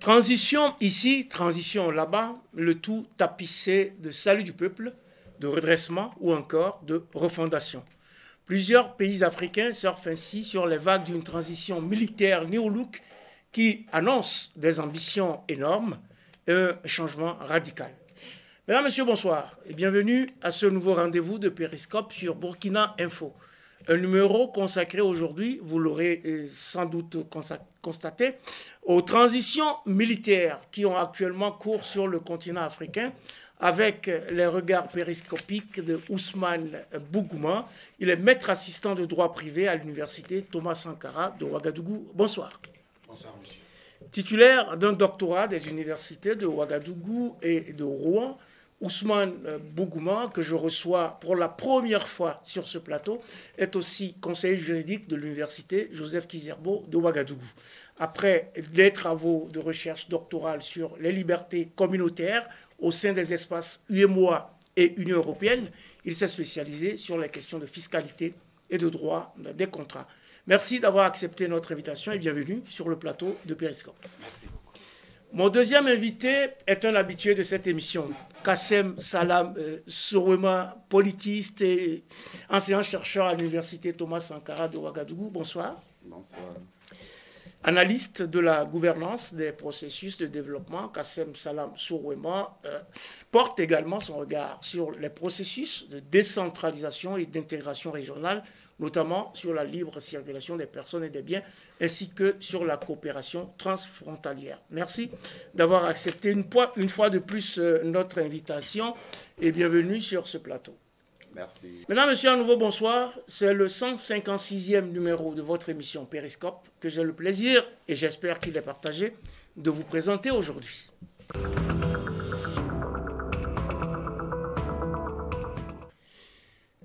Transition ici, transition là-bas, le tout tapissé de salut du peuple, de redressement ou encore de refondation. Plusieurs pays africains surfent ainsi sur les vagues d'une transition militaire néo-look qui annonce des ambitions énormes et un changement radical. Mesdames, Messieurs, bonsoir et bienvenue à ce nouveau rendez-vous de Périscope sur Burkina Info. Un numéro consacré aujourd'hui, vous l'aurez sans doute constaté, aux transitions militaires qui ont actuellement cours sur le continent africain avec les regards périscopiques de Ousmane Bougouma. Il est maître assistant de droit privé à l'université Thomas Sankara de Ouagadougou. Bonsoir. Bonsoir, monsieur. Titulaire d'un doctorat des universités de Ouagadougou et de Rouen, Ousmane Bougouma, que je reçois pour la première fois sur ce plateau, est aussi conseiller juridique de l'université Joseph Kizerbo de Ouagadougou. Après les travaux de recherche doctorale sur les libertés communautaires au sein des espaces UEMOA et Union européenne, il s'est spécialisé sur les questions de fiscalité et de droit des contrats. Merci d'avoir accepté notre invitation et bienvenue sur le plateau de Périscope. Merci beaucoup. Mon deuxième invité est un habitué de cette émission, Kassem Salam Sorwema, politiste et enseignant-chercheur à l'université Thomas Sankara de Ouagadougou. Bonsoir. Bonsoir. Analyste de la gouvernance des processus de développement, Kassem Salam Sorwema porte également son regard sur les processus de décentralisation et d'intégration régionale, notamment sur la libre circulation des personnes et des biens, ainsi que sur la coopération transfrontalière. Merci d'avoir accepté une fois de plus notre invitation et bienvenue sur ce plateau. Merci. Mesdames, Messieurs, un nouveau bonsoir. C'est le 156e numéro de votre émission Périscope que j'ai le plaisir, et j'espère qu'il est partagé, de vous présenter aujourd'hui.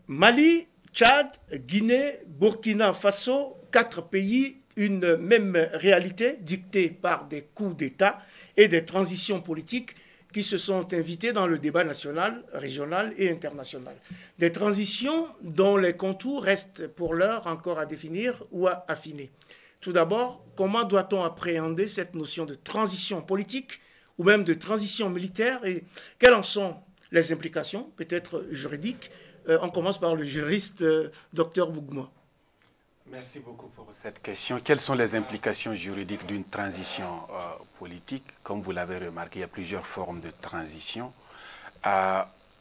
Mali, Tchad, Guinée, Burkina Faso, 4 pays, une même réalité dictée par des coups d'État et des transitions politiques qui se sont invités dans le débat national, régional et international. Des transitions dont les contours restent pour l'heure encore à définir ou à affiner. Tout d'abord, comment doit-on appréhender cette notion de transition politique ou même de transition militaire et quelles en sont les implications, peut-être juridiques? On commence par le juriste Dr Bougouma. Merci beaucoup pour cette question. Quelles sont les implications juridiques d'une transition politique? Comme vous l'avez remarqué, il y a plusieurs formes de transition.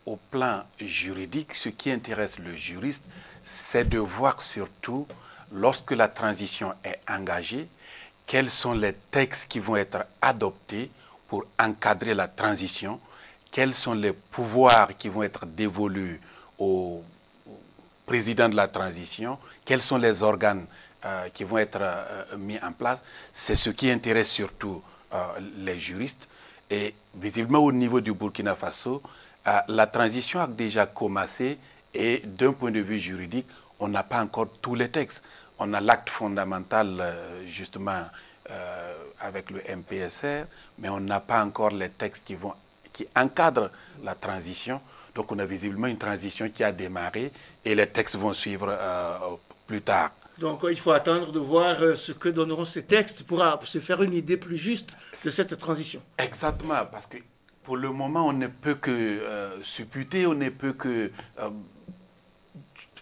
Au plan juridique, ce qui intéresse le juriste, c'est de voir surtout, lorsque la transition est engagée, quels sont les textes qui vont être adoptés pour encadrer la transition, quels sont les pouvoirs qui vont être dévolus au président de la transition, quels sont les organes qui vont être mis en place. C'est ce qui intéresse surtout les juristes. Et visiblement au niveau du Burkina Faso, la transition a déjà commencé et d'un point de vue juridique, on n'a pas encore tous les textes. On a l'acte fondamental justement avec le MPSR, mais on n'a pas encore les textes qui encadrent la transition. Donc on a visiblement une transition qui a démarré et les textes vont suivre plus tard. Donc il faut attendre de voir ce que donneront ces textes pour se faire une idée plus juste de cette transition. Exactement, parce que pour le moment on ne peut que supputer, on ne peut que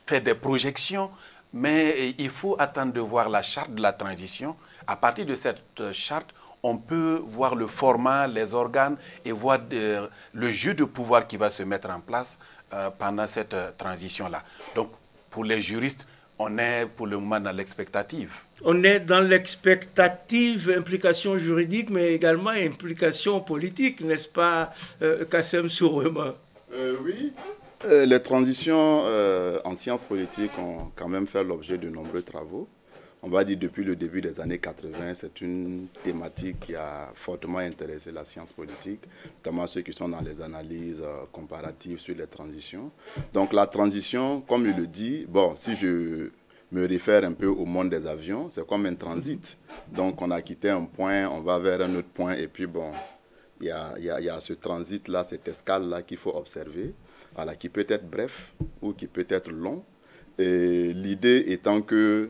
faire des projections, mais il faut attendre de voir la charte de la transition. À partir de cette charte, on peut voir le format, les organes et voir le jeu de pouvoir qui va se mettre en place pendant cette transition-là. Donc, pour les juristes, on est pour le moment dans l'expectative. On est dans l'expectative, implication juridique, mais également implication politique, n'est-ce pas, Kassem Sorwema? Oui. Les transitions en sciences politiques ont quand même fait l'objet de nombreux travaux. On va dire depuis le début des années 80, c'est une thématique qui a fortement intéressé la science politique, notamment ceux qui sont dans les analyses comparatives sur les transitions. Donc la transition, comme il le dit, bon, si je me réfère un peu au monde des avions, c'est comme un transit. Donc on a quitté un point, on va vers un autre point, et puis bon, il y a ce transit-là, cette escale-là qu'il faut observer, voilà, qui peut être bref ou qui peut être long. Et l'idée étant que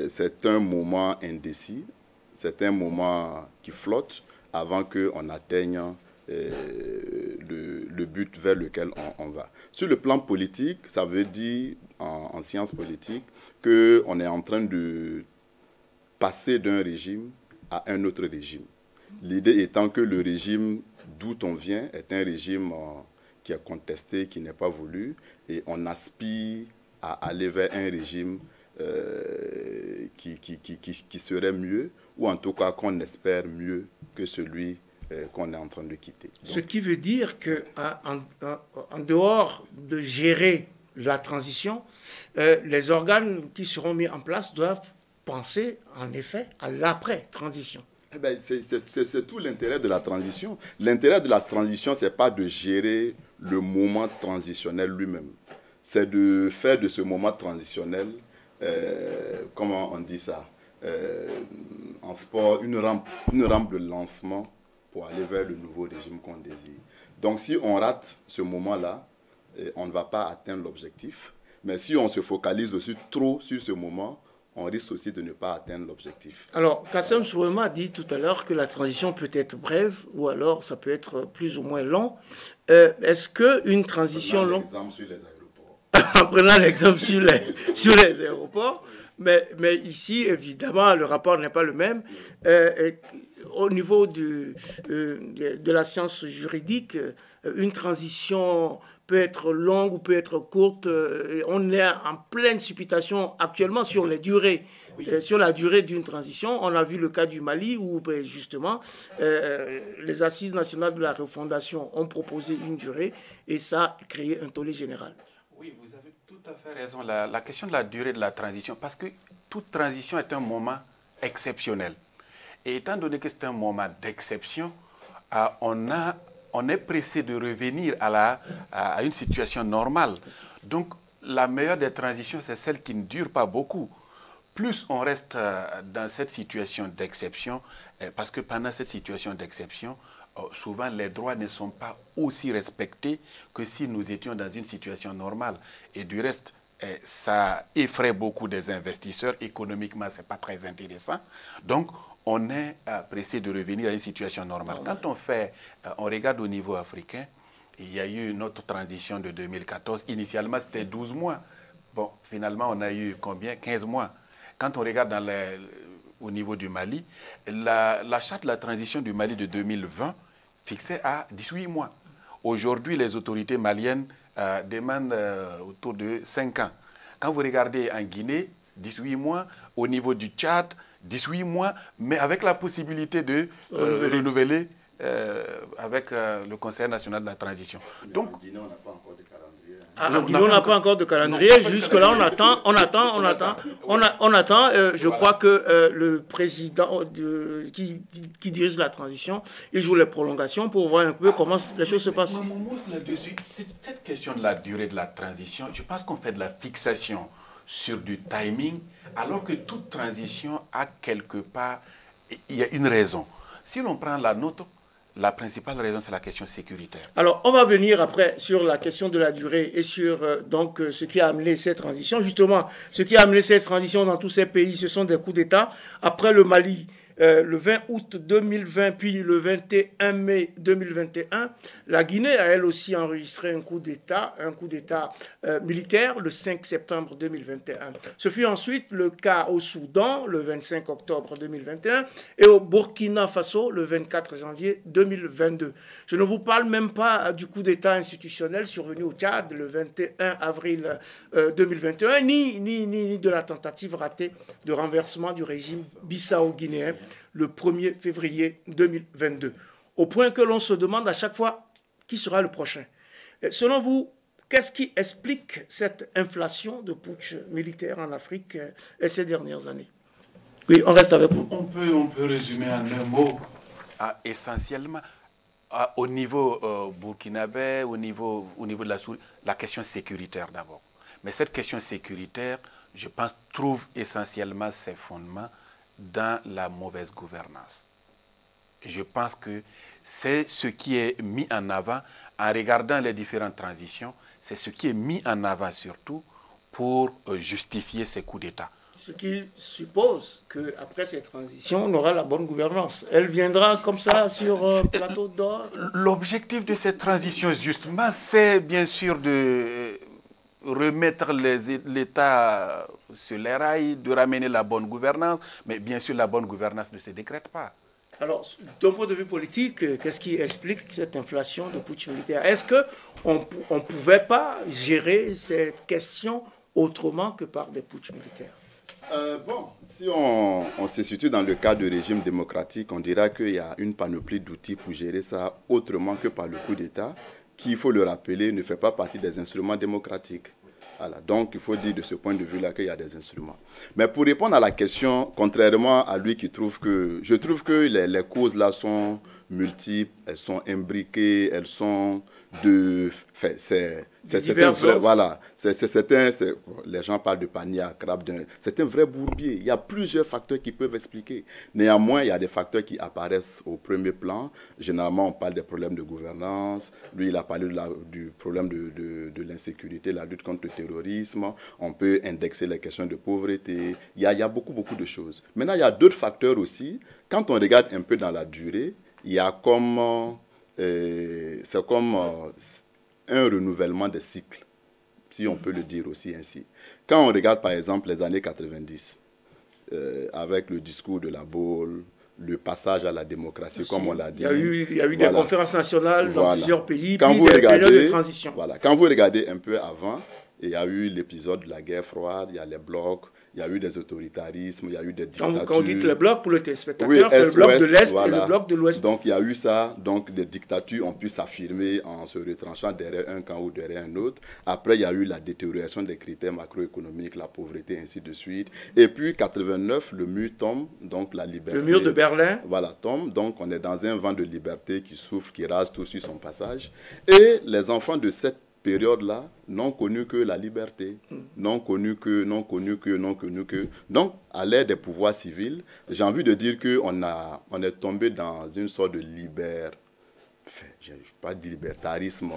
c'est un moment indécis, c'est un moment qui flotte avant qu'on atteigne le but vers lequel on va. Sur le plan politique, ça veut dire, en sciences politiques, qu'on est en train de passer d'un régime à un autre régime. L'idée étant que le régime d'où on vient est un régime qui est contesté, qui n'est pas voulu, et on aspire à aller vers un régime qui serait mieux, ou en tout cas qu'on espère mieux que celui qu'on est en train de quitter. Donc, ce qui veut dire qu'en dehors de gérer la transition, les organes qui seront mis en place doivent penser en effet à l'après-transition. Eh ben, c'est tout l'intérêt de la transition. L'intérêt de la transition, ce n'est pas de gérer le moment transitionnel lui-même. C'est de faire de ce moment transitionnel, comment on dit ça, en sport, une rampe de lancement pour aller vers le nouveau régime qu'on désire. Donc si on rate ce moment-là, on ne va pas atteindre l'objectif. Mais si on se focalise aussi trop sur ce moment, on risque aussi de ne pas atteindre l'objectif. Alors, Kassem Soureima a dit tout à l'heure que la transition peut être brève ou alors ça peut être plus ou moins long. Est-ce qu'une transition longue... En prenant l'exemple sur les aéroports, mais ici, évidemment, le rapport n'est pas le même. Au niveau de la science juridique, une transition peut être longue ou peut être courte. On est en pleine supputation actuellement sur les durées, sur la durée d'une transition. On a vu le cas du Mali où justement les assises nationales de la refondation ont proposé une durée et ça a créé un tollé général. Oui, vous avez tout à fait raison. La question de la durée de la transition, parce que toute transition est un moment exceptionnel. Et étant donné que c'est un moment d'exception, on est pressé de revenir à une situation normale. Donc, la meilleure des transitions, c'est celle qui ne dure pas beaucoup. Plus on reste dans cette situation d'exception, parce que pendant cette situation d'exception, souvent les droits ne sont pas aussi respectés que si nous étions dans une situation normale. Et du reste, ça effraie beaucoup des investisseurs. Économiquement, ce n'est pas très intéressant. Donc, on est pressé de revenir à une situation normale. Quand on regarde au niveau africain, il y a eu une autre transition de 2014. Initialement, c'était 12 mois. Bon, finalement, on a eu combien? 15 mois. Quand on regarde au niveau du Mali, la charte de la transition du Mali de 2020 fixait à 18 mois. Aujourd'hui, les autorités maliennes demandent autour de 5 ans. Quand vous regardez en Guinée, 18 mois. Au niveau du Tchad, 18 mois, mais avec la possibilité de renouveler avec le Conseil national de la transition. Donc, en Guinée, on n'a pas encore de calendrier. En Guinée, on n'a pas encore de calendrier. Jusque-là, on attend. Je crois que le président qui dirige la transition, il joue les prolongations pour voir un peu comment les choses se passent. C'est cette question de la durée de la transition. Je pense qu'on fait de la fixation sur du timing, alors que toute transition a quelque part, il y a une raison. Si l'on prend la nôtre, la principale raison, c'est la question sécuritaire. Alors, on va venir après sur la question de la durée et sur donc ce qui a amené cette transition. Justement, ce qui a amené cette transition dans tous ces pays, ce sont des coups d'État. Après le Mali, le 20 août 2020, puis le 21 mai 2021, la Guinée a elle aussi enregistré un coup d'État militaire le 5 septembre 2021. Ce fut ensuite le cas au Soudan le 25 octobre 2021 et au Burkina Faso le 24 janvier 2022. Je ne vous parle même pas du coup d'État institutionnel survenu au Tchad le 21 avril 2021, ni de la tentative ratée de renversement du régime bissau-guinéen le 1er février 2022. Au point que l'on se demande à chaque fois qui sera le prochain. Et selon vous, qu'est-ce qui explique cette inflation de putsch militaire en Afrique ces dernières années? Oui, on reste avec vous. On peut résumer en un mot, essentiellement, au niveau burkinabé, au niveau de la question sécuritaire d'abord. Mais cette question sécuritaire, je pense, trouve essentiellement ses fondements dans la mauvaise gouvernance. Je pense que c'est ce qui est mis en avant en regardant les différentes transitions, c'est ce qui est mis en avant surtout pour justifier ces coups d'État. Ce qui suppose qu'après cette transition, on aura la bonne gouvernance. Elle viendra comme ça sur un plateau d'or. L'objectif de cette transition, justement, c'est bien sûr de remettre l'État sur les rails, de ramener la bonne gouvernance. Mais bien sûr, la bonne gouvernance ne se décrète pas. Alors, d'un point de vue politique, qu'est-ce qui explique cette inflation de putsch militaire? Est-ce qu'on ne pouvait pas gérer cette question autrement que par des putschs militaires? Bon, si on se situe dans le cas de régime démocratique, on dira qu'il y a une panoplie d'outils pour gérer ça autrement que par le coup d'État, qui, il faut le rappeler, ne fait pas partie des instruments démocratiques. Voilà. Donc, il faut dire de ce point de vue-là qu'il y a des instruments. Mais pour répondre à la question, contrairement à lui qui trouve que... Je trouve que les causes là sont multiples, elles sont imbriquées, elles sont de... Enfin, c'est un vrai... Voilà. Les gens parlent de panier à crabe. C'est un vrai bourbier. Il y a plusieurs facteurs qui peuvent expliquer. Néanmoins, il y a des facteurs qui apparaissent au premier plan. Généralement, on parle des problèmes de gouvernance. Lui, il a parlé du problème de l'insécurité, la lutte contre le terrorisme. On peut indexer les questions de pauvreté. Il y a beaucoup de choses. Maintenant, il y a d'autres facteurs aussi. Quand on regarde un peu dans la durée, il y a comme... c'est comme un renouvellement des cycles, si on peut le dire aussi ainsi. Quand on regarde par exemple les années 90, avec le discours de la Baule, le passage à la démocratie, comme on l'a dit. Il y a eu des conférences nationales dans plusieurs pays, puis des périodes de transition. Voilà. Quand vous regardez un peu avant, il y a eu l'épisode de la guerre froide, il y a les blocs, il y a eu des autoritarismes, il y a eu des dictatures. Quand vous dites le bloc, pour le téléspectateur, c'est le bloc de l'Est et le bloc de l'Ouest. Donc il y a eu ça, donc des dictatures ont pu s'affirmer en se retranchant derrière un camp ou derrière un autre. Après, il y a eu la détérioration des critères macroéconomiques, la pauvreté, ainsi de suite. Et puis, 89, le mur tombe, donc la liberté. Le mur de Berlin. Voilà, tombe. Donc on est dans un vent de liberté qui souffle, qui rase tout sur son passage. Et les enfants de cette période-là n'ont connu que la liberté, n'ont connu que. Donc, à l'ère des pouvoirs civils, j'ai envie de dire qu'on est tombé dans une sorte de je ne vais pas dire libertarisme,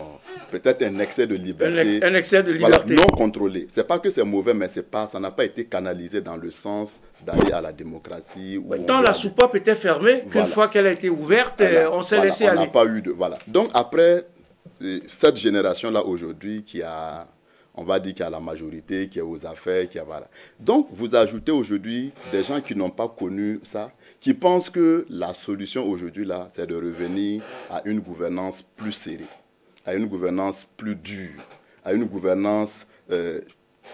peut-être un excès de liberté. Un excès de liberté. Voilà, non contrôlé. Ce n'est pas que c'est mauvais, mais ça n'a pas été canalisé dans le sens d'aller à la démocratie. Tant la soupape était fermée, qu'une fois qu'elle a été ouverte, on s'est laissé aller. On n'a pas eu de... Voilà. Donc, après... Cette génération-là aujourd'hui on va dire qu'il y a la majorité, qui est aux affaires, voilà. Donc, vous ajoutez aujourd'hui des gens qui n'ont pas connu ça, qui pensent que la solution aujourd'hui, là, c'est de revenir à une gouvernance plus serrée, à une gouvernance plus dure, à une gouvernance,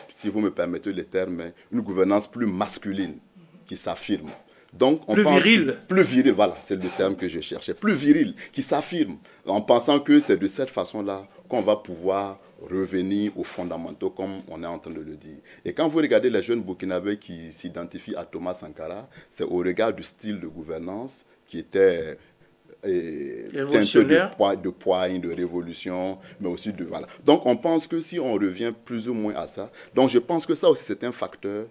si vous me permettez le terme, une gouvernance plus masculine, qui s'affirme. Donc, on pense viril. Plus viril, voilà, c'est le terme que je cherchais. Plus viril, qui s'affirme, en pensant que c'est de cette façon-là qu'on va pouvoir revenir aux fondamentaux, comme on est en train de le dire. Et quand vous regardez les jeunes Burkinabés qui s'identifient à Thomas Sankara, c'est au regard du style de gouvernance qui était teinté de poigne, de révolution, mais aussi de... Voilà. Donc, on pense que si on revient plus ou moins à ça, donc je pense que ça aussi, c'est un facteur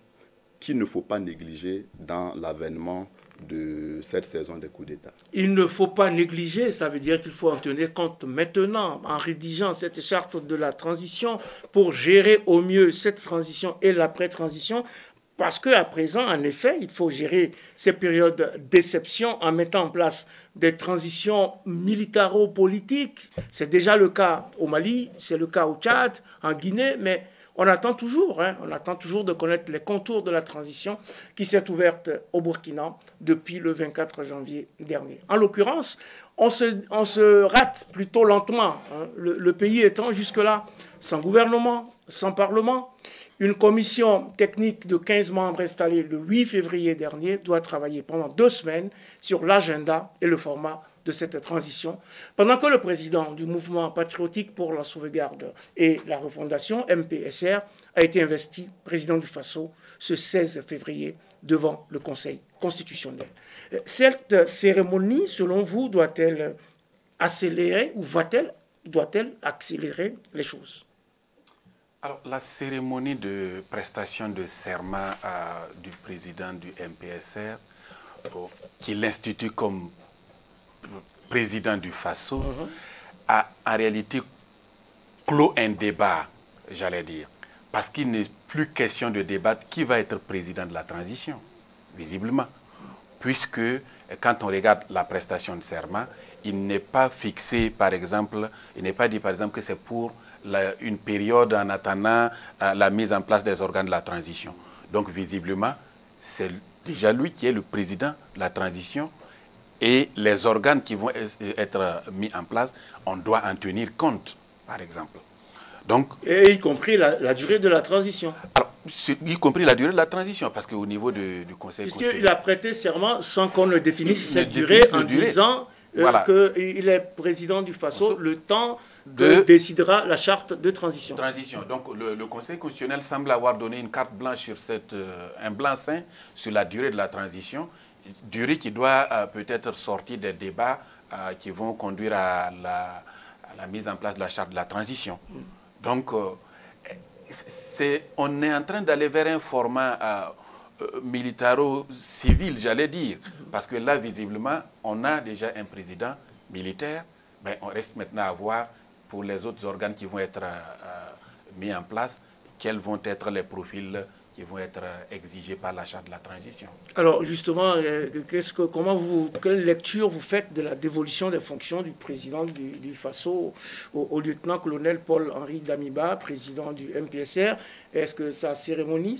qu'il ne faut pas négliger dans l'avènement de cette saison des coups d'État. Il ne faut pas négliger, ça veut dire qu'il faut en tenir compte maintenant, en rédigeant cette charte de la transition pour gérer au mieux cette transition et l'après-transition, parce qu'à présent, en effet, il faut gérer ces périodes d'exception en mettant en place des transitions militaro-politiques. C'est déjà le cas au Mali, c'est le cas au Tchad, en Guinée, mais... on attend toujours de connaître les contours de la transition qui s'est ouverte au Burkina depuis le 24 janvier dernier. En l'occurrence, on se rate plutôt lentement, le pays étant jusque-là sans gouvernement, sans parlement. Une commission technique de 15 membres installée le 8 février dernier doit travailler pendant 2 semaines sur l'agenda et le format de cette transition, pendant que le président du mouvement patriotique pour la sauvegarde et la refondation, MPSR, a été investi président du Faso ce 16 février devant le Conseil constitutionnel. Cette cérémonie, selon vous, doit-elle accélérer ou doit-elle accélérer les choses? Alors, la cérémonie de prestation de serment du président du MPSR, qui l'institue comme président du Faso, a en réalité clos un débat, j'allais dire. parce qu'il n'est plus question de débattre qui va être président de la transition, visiblement. Puisque quand on regarde la prestation de serment, il n'est pas fixé, par exemple, il n'est pas dit, par exemple, que c'est pour une période en attendant la mise en place des organes de la transition. Donc, visiblement, c'est déjà lui qui est le président de la transition et les organes qui vont être mis en place, on doit en tenir compte, par exemple. Donc, et y compris la durée de la transition. Alors, y compris la durée de la transition, parce qu'au niveau du Conseil constitutionnel... Puisqu'il a prêté serment sans qu'on ne définisse cette durée en disant voilà. qu'il est président du FASO, le temps que décidera la charte de transition. Donc le Conseil constitutionnel semble avoir donné une carte blanche sur un blanc-seing sur la durée de la transition, durée qui doit peut-être sortir des débats qui vont conduire à la mise en place de la charte de la transition. Donc, on est en train d'aller vers un format militaro-civil, j'allais dire. Parce que là, visiblement, on a déjà un président militaire. Ben, on reste maintenant à voir pour les autres organes qui vont être mis en place, quels vont être les profils qui vont être exigés par la charte de la transition. Alors justement, quelle lecture vous faites de la dévolution des fonctions du président du FASO au lieutenant-colonel Paul-Henri Damiba, président du MPSR? Est-ce que cette cérémonie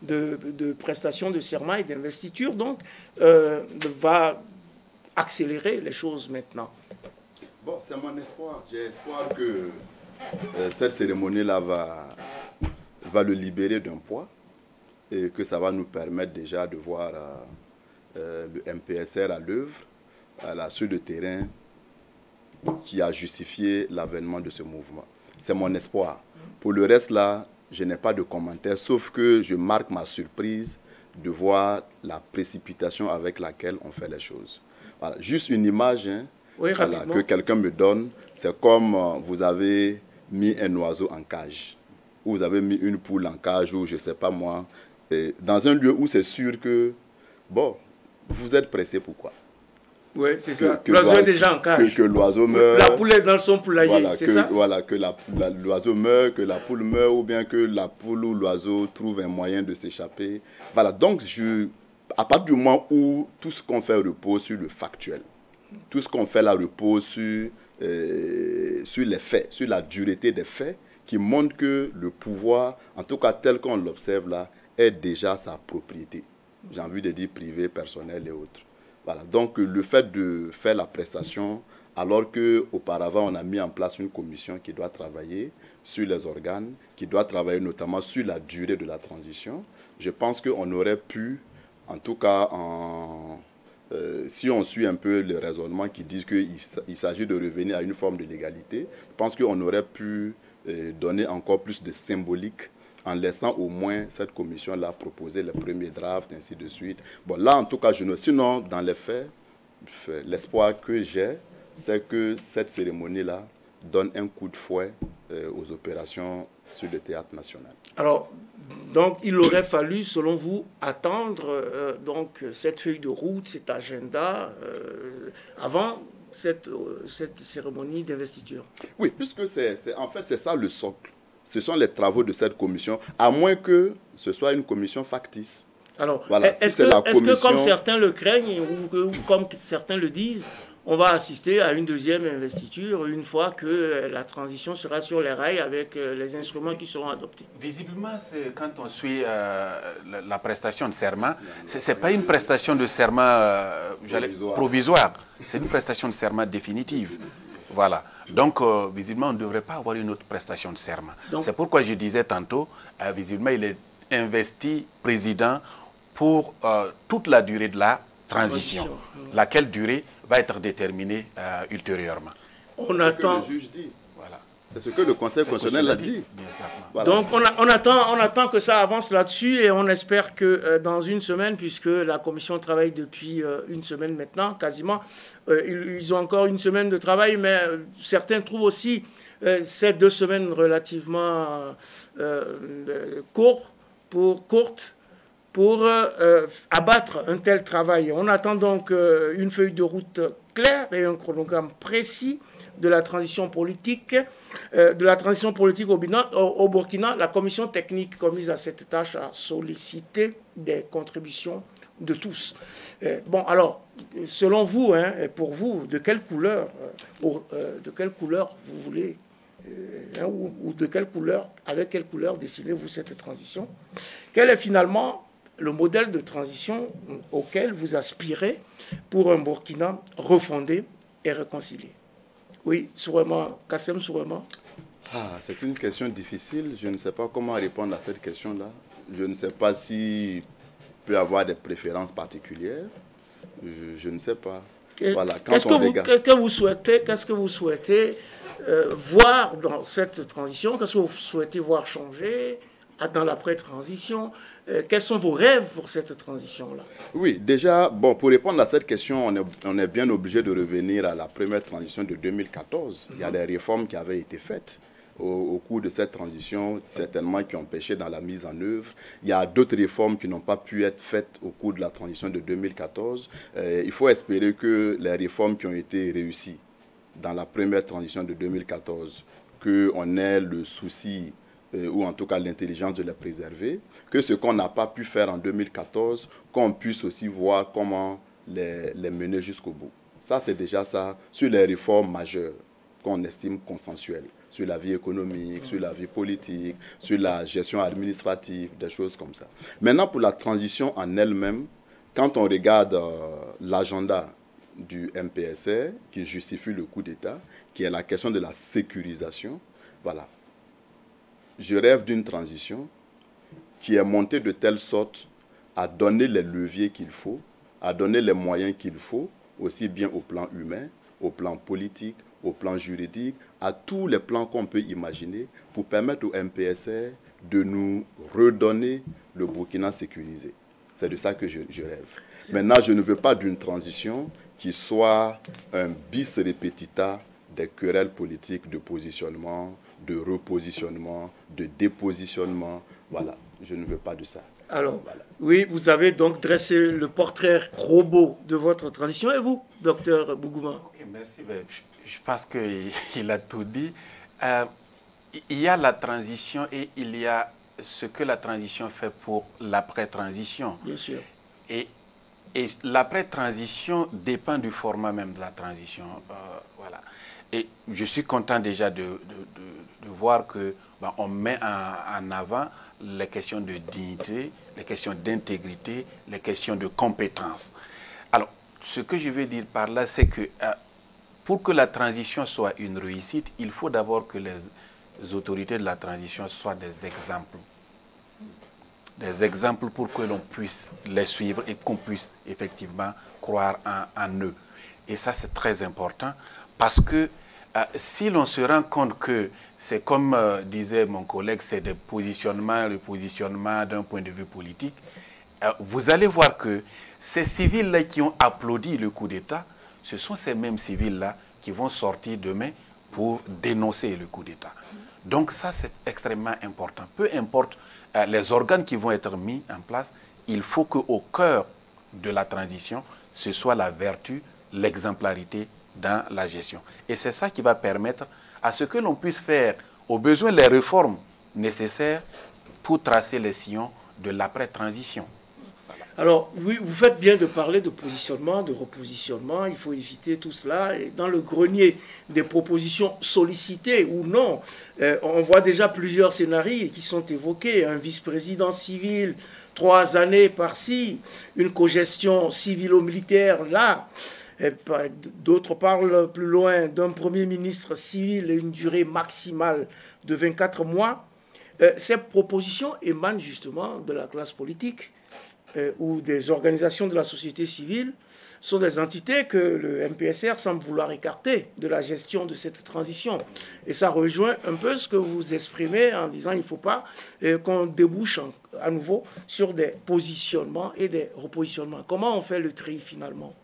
de prestation de serment et d'investiture donc va accélérer les choses maintenant? Bon, c'est mon espoir. J'ai espoir que cette cérémonie-là va le libérer d'un poids et que ça va nous permettre déjà de voir le MPSR à l'œuvre, sur le terrain qui a justifié l'avènement de ce mouvement. C'est mon espoir. Pour le reste, là, je n'ai pas de commentaires, sauf que je marque ma surprise de voir la précipitation avec laquelle on fait les choses. Voilà, juste une image que quelqu'un me donne, c'est comme vous avez mis un oiseau en cage, ou vous avez mis une poule en cage, ou je ne sais pas moi, dans un lieu où c'est sûr que, bon, vous êtes pressé, pourquoi? Oui, c'est ça. L'oiseau est déjà en cage. Que l'oiseau meurt. La poule est dans son poulailler, voilà, c'est ça? Voilà, que l'oiseau meurt, que la poule meurt, ou bien que la poule ou l'oiseau trouve un moyen de s'échapper. Voilà, donc à partir du moment où tout ce qu'on fait repose sur le factuel, tout ce qu'on fait là repose sur les faits, sur la dureté des faits, qui montrent que le pouvoir, en tout cas tel qu'on l'observe là, est déjà sa propriété. J'ai envie de dire privé, personnel et autres. Voilà. Donc le fait de faire la prestation, alors qu'auparavant on a mis en place une commission qui doit travailler sur les organes, qui doit travailler notamment sur la durée de la transition, je pense qu'on aurait pu, en tout cas si on suit un peu le raisonnement qui disent qu'il s'agit de revenir à une forme de légalité, je pense qu'on aurait pu donner encore plus de symbolique en laissant au moins cette commission-là proposer les premiers drafts, ainsi de suite. Bon, là, en tout cas, sinon, dans les faits, l'espoir que j'ai, c'est que cette cérémonie-là donne un coup de fouet aux opérations sur le théâtre national. Alors, donc, il aurait fallu, selon vous, attendre donc cette feuille de route, cet agenda, avant cette cérémonie d'investiture. Oui, puisque en fait, c'est ça le socle. Ce sont les travaux de cette commission, à moins que ce soit une commission factice. Alors, voilà, est-ce que, comme certains le craignent, ou comme certains le disent, on va assister à une deuxième investiture une fois que la transition sera sur les rails avec les instruments qui seront adoptés? Visiblement, quand on suit la prestation de serment, ce n'est pas une prestation de serment provisoire, c'est une prestation de serment définitive. Voilà. Donc, visiblement, on ne devrait pas avoir une autre prestation de serment. C'est pourquoi je disais tantôt, visiblement, il est investi président pour toute la durée de la transition. Laquelle durée va être déterminée ultérieurement. On attend. Le juge dit. Voilà. C'est ce que le Conseil constitutionnel a dit. Voilà. Donc on attend que ça avance là-dessus et on espère que dans une semaine, puisque la commission travaille depuis une semaine maintenant, quasiment, ils ont encore une semaine de travail, mais certains trouvent aussi ces 2 semaines relativement courtes pour abattre un tel travail. On attend donc une feuille de route claire et un chronogramme précis de la transition politique, au Burkina, la commission technique commise à cette tâche a sollicité des contributions de tous. Bon, alors, selon vous, hein, pour vous, de quelle couleur vous voulez, ou de quelle couleur, avec quelle couleur décidez-vous cette transition? Quel est finalement le modèle de transition auquel vous aspirez pour un Burkina refondé et réconcilié? Oui, Kassem Sourema. C'est une question difficile. Je ne sais pas comment répondre à cette question-là. Je ne sais pas si peut avoir des préférences particulières. Je ne sais pas. Voilà, qu'est-ce que vous souhaitez voir dans cette transition? Qu'est-ce que vous souhaitez voir changer dans l'après-transition? Quels sont vos rêves pour cette transition-là? Oui, déjà, bon, pour répondre à cette question, on est bien obligé de revenir à la première transition de 2014. Il y a des réformes qui avaient été faites au cours de cette transition, certainement qui ont pêché dans la mise en œuvre. Il y a d'autres réformes qui n'ont pas pu être faites au cours de la transition de 2014. Il faut espérer que les réformes qui ont été réussies dans la première transition de 2014, qu'on ait le souci ou en tout cas l'intelligence de les préserver, que ce qu'on n'a pas pu faire en 2014, qu'on puisse aussi voir comment les mener jusqu'au bout. Ça, c'est déjà ça sur les réformes majeures qu'on estime consensuelles, sur la vie économique, sur la vie politique, sur la gestion administrative, des choses comme ça. Maintenant, pour la transition en elle-même, quand on regarde l'agenda du MPSR, qui justifie le coup d'État, qui est la question de la sécurisation, voilà. Je rêve d'une transition qui est montée de telle sorte à donner les leviers qu'il faut, à donner les moyens qu'il faut, aussi bien au plan humain, au plan politique, au plan juridique, à tous les plans qu'on peut imaginer pour permettre au MPSR de nous redonner le Burkina sécurisé. C'est de ça que je rêve. Maintenant, je ne veux pas d'une transition qui soit un bis repetita des querelles politiques de positionnement, de repositionnement, de dépositionnement. Voilà, je ne veux pas de ça. Alors, voilà. Oui, vous avez donc dressé le portrait robot de votre transition. Et vous, docteur Bougouma? Okay, merci. Je pense qu'il a tout dit. Il y a la transition et il y a ce que la transition fait pour l'après-transition. Bien sûr. Et l'après-transition dépend du format même de la transition. Voilà. Et je suis content déjà de voir que on met en avant les questions de dignité, les questions d'intégrité, les questions de compétence. Alors, ce que je veux dire par là, c'est que pour que la transition soit une réussite, il faut d'abord que les autorités de la transition soient des exemples. Des exemples pour que l'on puisse les suivre et qu'on puisse effectivement croire en eux. Et ça, c'est très important parce que si l'on se rend compte que c'est comme disait mon collègue, c'est des positionnements, le positionnement d'un point de vue politique, vous allez voir que ces civils-là qui ont applaudi le coup d'État, ce sont ces mêmes civils-là qui vont sortir demain pour dénoncer le coup d'État. Donc ça, c'est extrêmement important. Peu importe les organes qui vont être mis en place, il faut qu'au cœur de la transition, ce soit la vertu, l'exemplarité dans la gestion. Et c'est ça qui va permettre à ce que l'on puisse faire, au besoin, les réformes nécessaires pour tracer les sillons de l'après-transition. Alors, oui, vous faites bien de parler de positionnement, de repositionnement. Il faut éviter tout cela. Et dans le grenier des propositions sollicitées ou non, on voit déjà plusieurs scénarios qui sont évoqués. Un vice-président civil, 3 années par-ci, une cogestion civilo-militaire là. D'autres parlent plus loin d'un premier ministre civil et une durée maximale de 24 mois. Ces propositions émanent justement de la classe politique ou des organisations de la société civile. Sont des entités que le MPSR semble vouloir écarter de la gestion de cette transition. Et ça rejoint un peu ce que vous exprimez en disant qu'il ne faut pas qu'on débouche à nouveau sur des positionnements et des repositionnements. Comment on fait le tri finalement?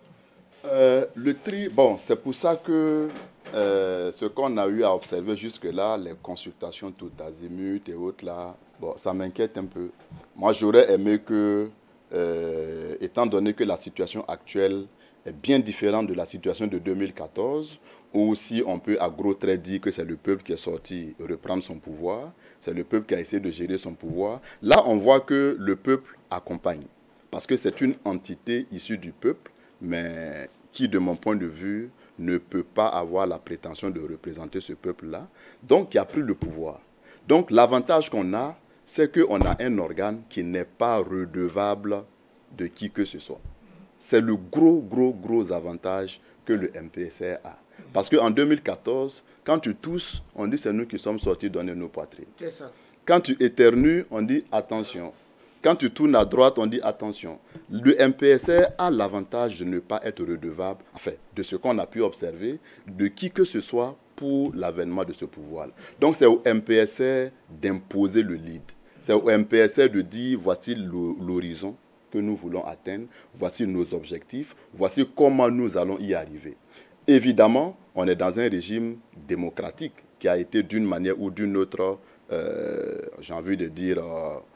Le tri, bon, c'est pour ça que ce qu'on a eu à observer jusque-là, les consultations tout azimut et autres là, bon, ça m'inquiète un peu. Moi, j'aurais aimé que, étant donné que la situation actuelle est bien différente de la situation de 2014, où aussi on peut à gros traits dire que c'est le peuple qui est sorti reprendre son pouvoir, c'est le peuple qui a essayé de gérer son pouvoir. Là, on voit que le peuple accompagne, parce que c'est une entité issue du peuple, mais qui, de mon point de vue, ne peut pas avoir la prétention de représenter ce peuple-là, donc qui a pris le pouvoir. Donc l'avantage qu'on a, c'est qu'on a un organe qui n'est pas redevable de qui que ce soit. C'est le gros avantage que le MPSR a. Parce qu'en 2014, quand tu tousses, on dit c'est nous qui sommes sortis donner nos poitrines. C'est ça. Quand tu éternues, on dit attention. Quand tu tournes à droite, on dit attention. Le MPSR a l'avantage de ne pas être redevable, enfin, de ce qu'on a pu observer, de qui que ce soit pour l'avènement de ce pouvoir. Donc c'est au MPSR d'imposer le lead. C'est au MPSR de dire voici l'horizon que nous voulons atteindre, voici nos objectifs, voici comment nous allons y arriver. Évidemment, on est dans un régime démocratique qui a été d'une manière ou d'une autre, j'ai envie de dire,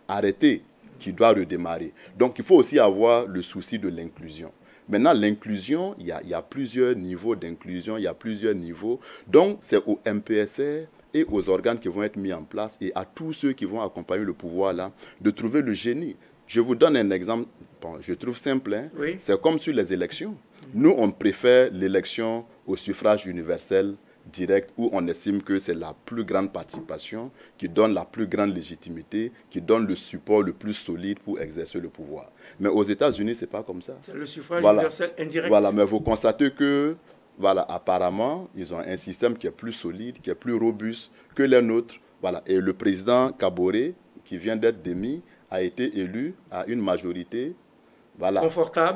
arrêté, qui doit redémarrer. Donc il faut aussi avoir le souci de l'inclusion. Maintenant, l'inclusion, il y a plusieurs niveaux d'inclusion, il y a plusieurs niveaux. Donc c'est au MPSR et aux organes qui vont être mis en place et à tous ceux qui vont accompagner le pouvoir là, de trouver le génie. Je vous donne un exemple, bon, je trouve simple, hein? Oui. C'est comme sur les élections. Nous, on préfère l'élection au suffrage universel direct, où on estime que c'est la plus grande participation, qui donne la plus grande légitimité, qui donne le support le plus solide pour exercer le pouvoir. Mais aux États-Unis, ce n'est pas comme ça. C'est le suffrage universel indirect. Voilà, mais vous constatez que, voilà, apparemment, ils ont un système qui est plus solide, qui est plus robuste que les nôtres. Voilà. Et le président Kaboré, qui vient d'être démis, a été élu à une majorité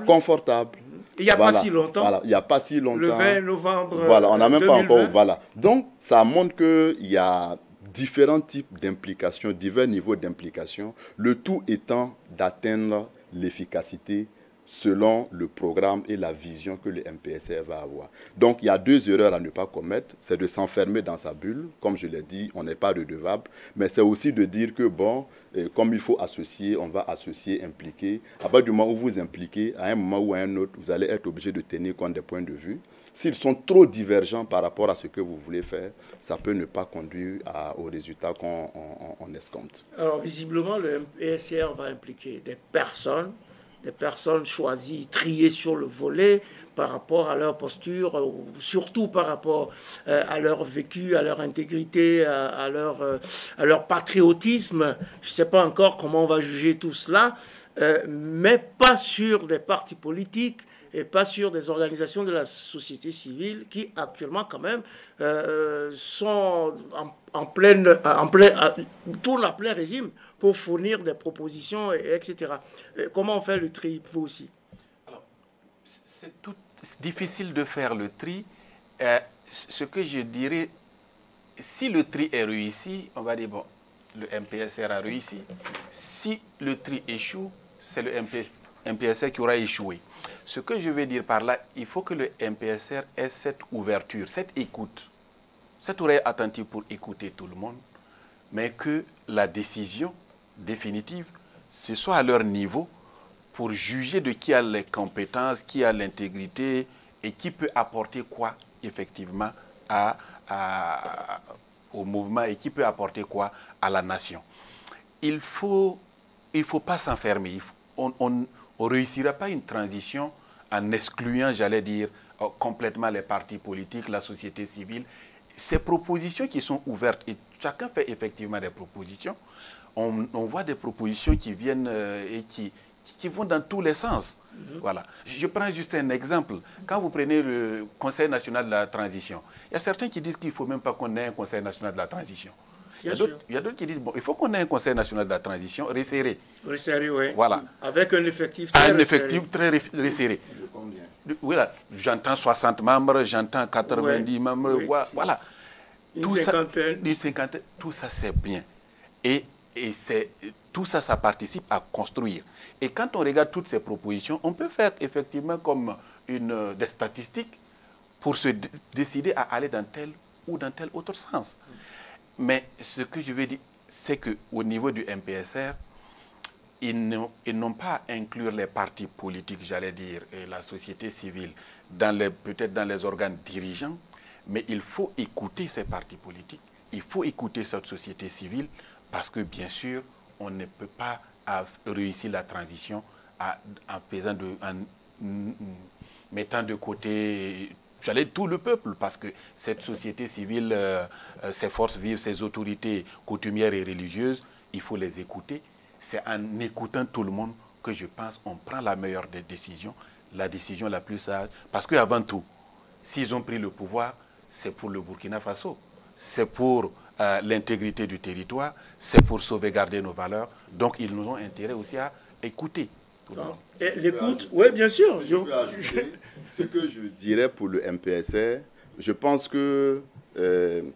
confortable. Il n'y a pas si longtemps. Voilà, il n'y a pas si longtemps. Le 20 novembre. Voilà, on n'a même 2020. pas encore. Voilà. Donc, ça montre qu'il y a différents types d'implications, divers niveaux d'implication, le tout étant d'atteindre l'efficacité selon le programme et la vision que le MPSR va avoir. Donc, il y a deux erreurs à ne pas commettre. C'est de s'enfermer dans sa bulle. Comme je l'ai dit, on n'est pas redevable. Mais c'est aussi de dire que, bon, comme il faut associer, on va associer, impliquer. À partir du moment où vous impliquez, à un moment ou à un autre, vous allez être obligé de tenir compte des points de vue. S'ils sont trop divergents par rapport à ce que vous voulez faire, ça peut ne pas conduire au résultat qu'on escompte. Alors, visiblement, le MPSR va impliquer des personnes choisies, triées sur le volet par rapport à leur posture, surtout par rapport à leur vécu, à leur intégrité, à leur patriotisme. Je ne sais pas encore comment on va juger tout cela, mais pas sur des partis politiques et pas sur des organisations de la société civile qui actuellement quand même sont tournent à plein régime pour fournir des propositions, etc. Comment on fait le tri, vous aussi? Alors, c'est difficile de faire le tri. Ce que je dirais, si le tri est réussi, on va dire, bon, le MPSR a réussi. Si le tri échoue, c'est le MPSR qui aura échoué. Ce que je veux dire par là, il faut que le MPSR ait cette ouverture, cette écoute, cette oreille attentive pour écouter tout le monde, mais que la décision définitive, ce soit à leur niveau pour juger de qui a les compétences, qui a l'intégrité et qui peut apporter quoi effectivement au mouvement et qui peut apporter quoi à la nation. Il faut pas s'enfermer. On ne réussira pas une transition en excluant, j'allais dire, complètement les partis politiques, la société civile. Ces propositions qui sont ouvertes, et chacun fait effectivement des propositions, on voit des propositions qui viennent et qui vont dans tous les sens. Voilà. Je prends juste un exemple. Quand vous prenez le Conseil national de la transition, il y a certains qui disent qu'il ne faut même pas qu'on ait un Conseil national de la transition. Il y a d'autres qui disent, bon, il faut qu'on ait un Conseil national de la transition resserré. Resserré, oui. Voilà. Avec un effectif très resserré. Effectif très resserré. Voilà. J'entends 60 membres, j'entends 90 membres. Oui. Voilà. Une cinquantaine. Tout ça, c'est bien. Et tout ça, ça participe à construire. Et quand on regarde toutes ces propositions, on peut faire effectivement comme des statistiques pour se décider à aller dans tel ou dans tel autre sens. Mais ce que je veux dire, c'est qu'au niveau du MPSR, ils n'ont pas à inclure les partis politiques, j'allais dire, et la société civile, peut-être dans les organes dirigeants, mais il faut écouter ces partis politiques, il faut écouter cette société civile, parce que bien sûr, on ne peut pas réussir la transition en mettant de côté, j'allais dire, tout le peuple, parce que cette société civile, ses forces vives, ses autorités coutumières et religieuses, il faut les écouter. C'est en écoutant tout le monde que je pense qu'on prend la meilleure des décisions, la décision la plus sage. Parce qu'avant tout, s'ils ont pris le pouvoir, c'est pour le Burkina Faso, c'est pour l'intégrité du territoire, c'est pour sauvegarder nos valeurs. Donc ils nous ont intérêt aussi à écouter. L'écoute, oui, bien sûr. Ce que je dirais pour le MPSR, je pense que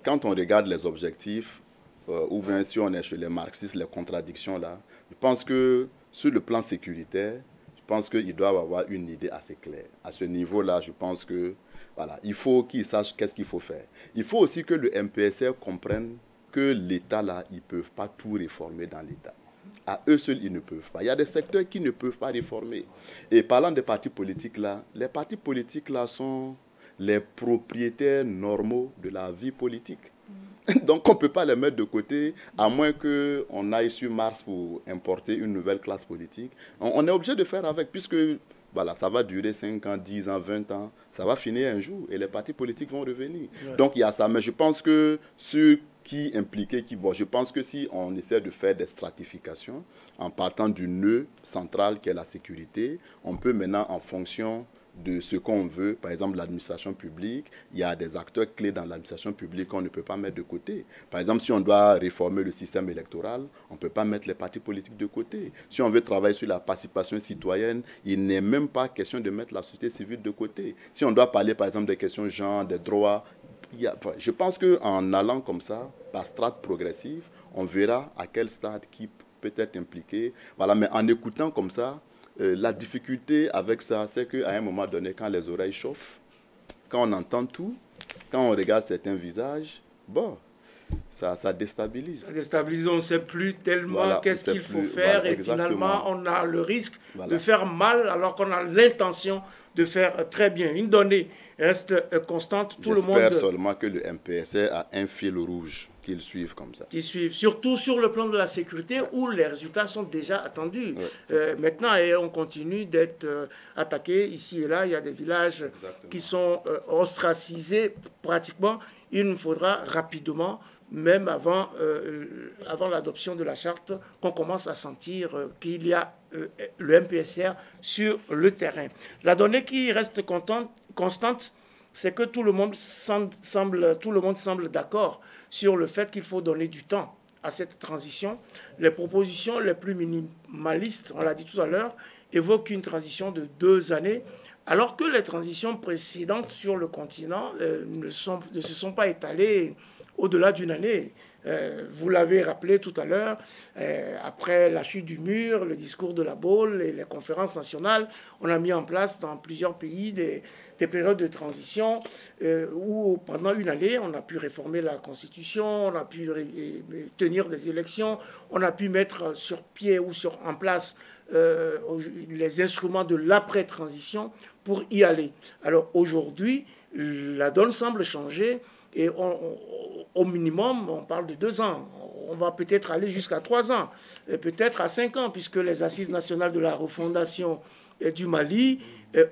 quand on regarde les objectifs, ou bien si on est chez les marxistes, les contradictions là, je pense que sur le plan sécuritaire, je pense qu'ils doivent avoir une idée assez claire. À ce niveau-là, je pense que voilà, il faut qu'ils sachent qu'est-ce qu'il faut faire. Il faut aussi que le MPSR comprenne que l'État là, ils ne peuvent pas tout réformer dans l'État. À eux seuls, ils ne peuvent pas. Il y a des secteurs qui ne peuvent pas réformer. Et parlant des partis politiques là, les partis politiques là sont les propriétaires normaux de la vie politique. Donc on ne peut pas les mettre de côté, à moins qu'on aille sur Mars pour importer une nouvelle classe politique. On est obligé de faire avec, puisque voilà, ça va durer 5 ans, 10 ans, 20 ans, ça va finir un jour et les partis politiques vont revenir. Ouais. Donc il y a ça, mais je pense que ceux qui impliquent, je pense que si on essaie de faire des stratifications, en partant du nœud central qui est la sécurité, on peut maintenant, en fonction de ce qu'on veut, par exemple l'administration publique, il y a des acteurs clés dans l'administration publique qu'on ne peut pas mettre de côté. Par exemple, si on doit réformer le système électoral, on ne peut pas mettre les partis politiques de côté. Si on veut travailler sur la participation citoyenne, il n'est même pas question de mettre la société civile de côté. Si on doit parler par exemple des questions genre, des droits, je pense qu'en allant comme ça, par strate progressive, on verra à quel stade qui peut être impliqué. Voilà, mais en écoutant comme ça, la difficulté avec ça, c'est qu'à un moment donné, quand les oreilles chauffent, quand on entend tout, quand on regarde certains visages, bon, ça déstabilise. Ça déstabilise, on ne sait plus tellement qu'est-ce qu'il faut faire, et finalement, on a le risque de faire mal alors qu'on a l'intention de faire très bien. Une donnée reste constante, tout le monde... J'espère seulement que le MPSR a un fil rouge qu'ils suivent comme ça. Qu'ils suivent, surtout sur le plan de la sécurité, où les résultats sont déjà attendus. Maintenant, on continue d'être attaqué ici et là. Il y a des villages qui sont ostracisés pratiquement. Il nous faudra rapidement, même avant l'adoption de la charte, qu'on commence à sentir qu'il y a le MPSR sur le terrain. La donnée qui reste constante, c'est que tout le monde semble d'accord sur le fait qu'il faut donner du temps à cette transition. Les propositions les plus minimalistes, on l'a dit tout à l'heure, évoquent une transition de 2 années, alors que les transitions précédentes sur le continent ne se sont pas étalées au-delà d'une année. Vous l'avez rappelé tout à l'heure, après la chute du mur, le discours de la Baule et les conférences nationales, on a mis en place dans plusieurs pays des périodes de transition où pendant une année, on a pu réformer la Constitution, on a pu tenir des élections, on a pu mettre sur pied ou en place les instruments de l'après-transition pour y aller. Alors aujourd'hui, la donne semble changer. Et au minimum, on parle de 2 ans. On va peut-être aller jusqu'à 3 ans, et peut-être à 5 ans, puisque les Assises nationales de la refondation du Mali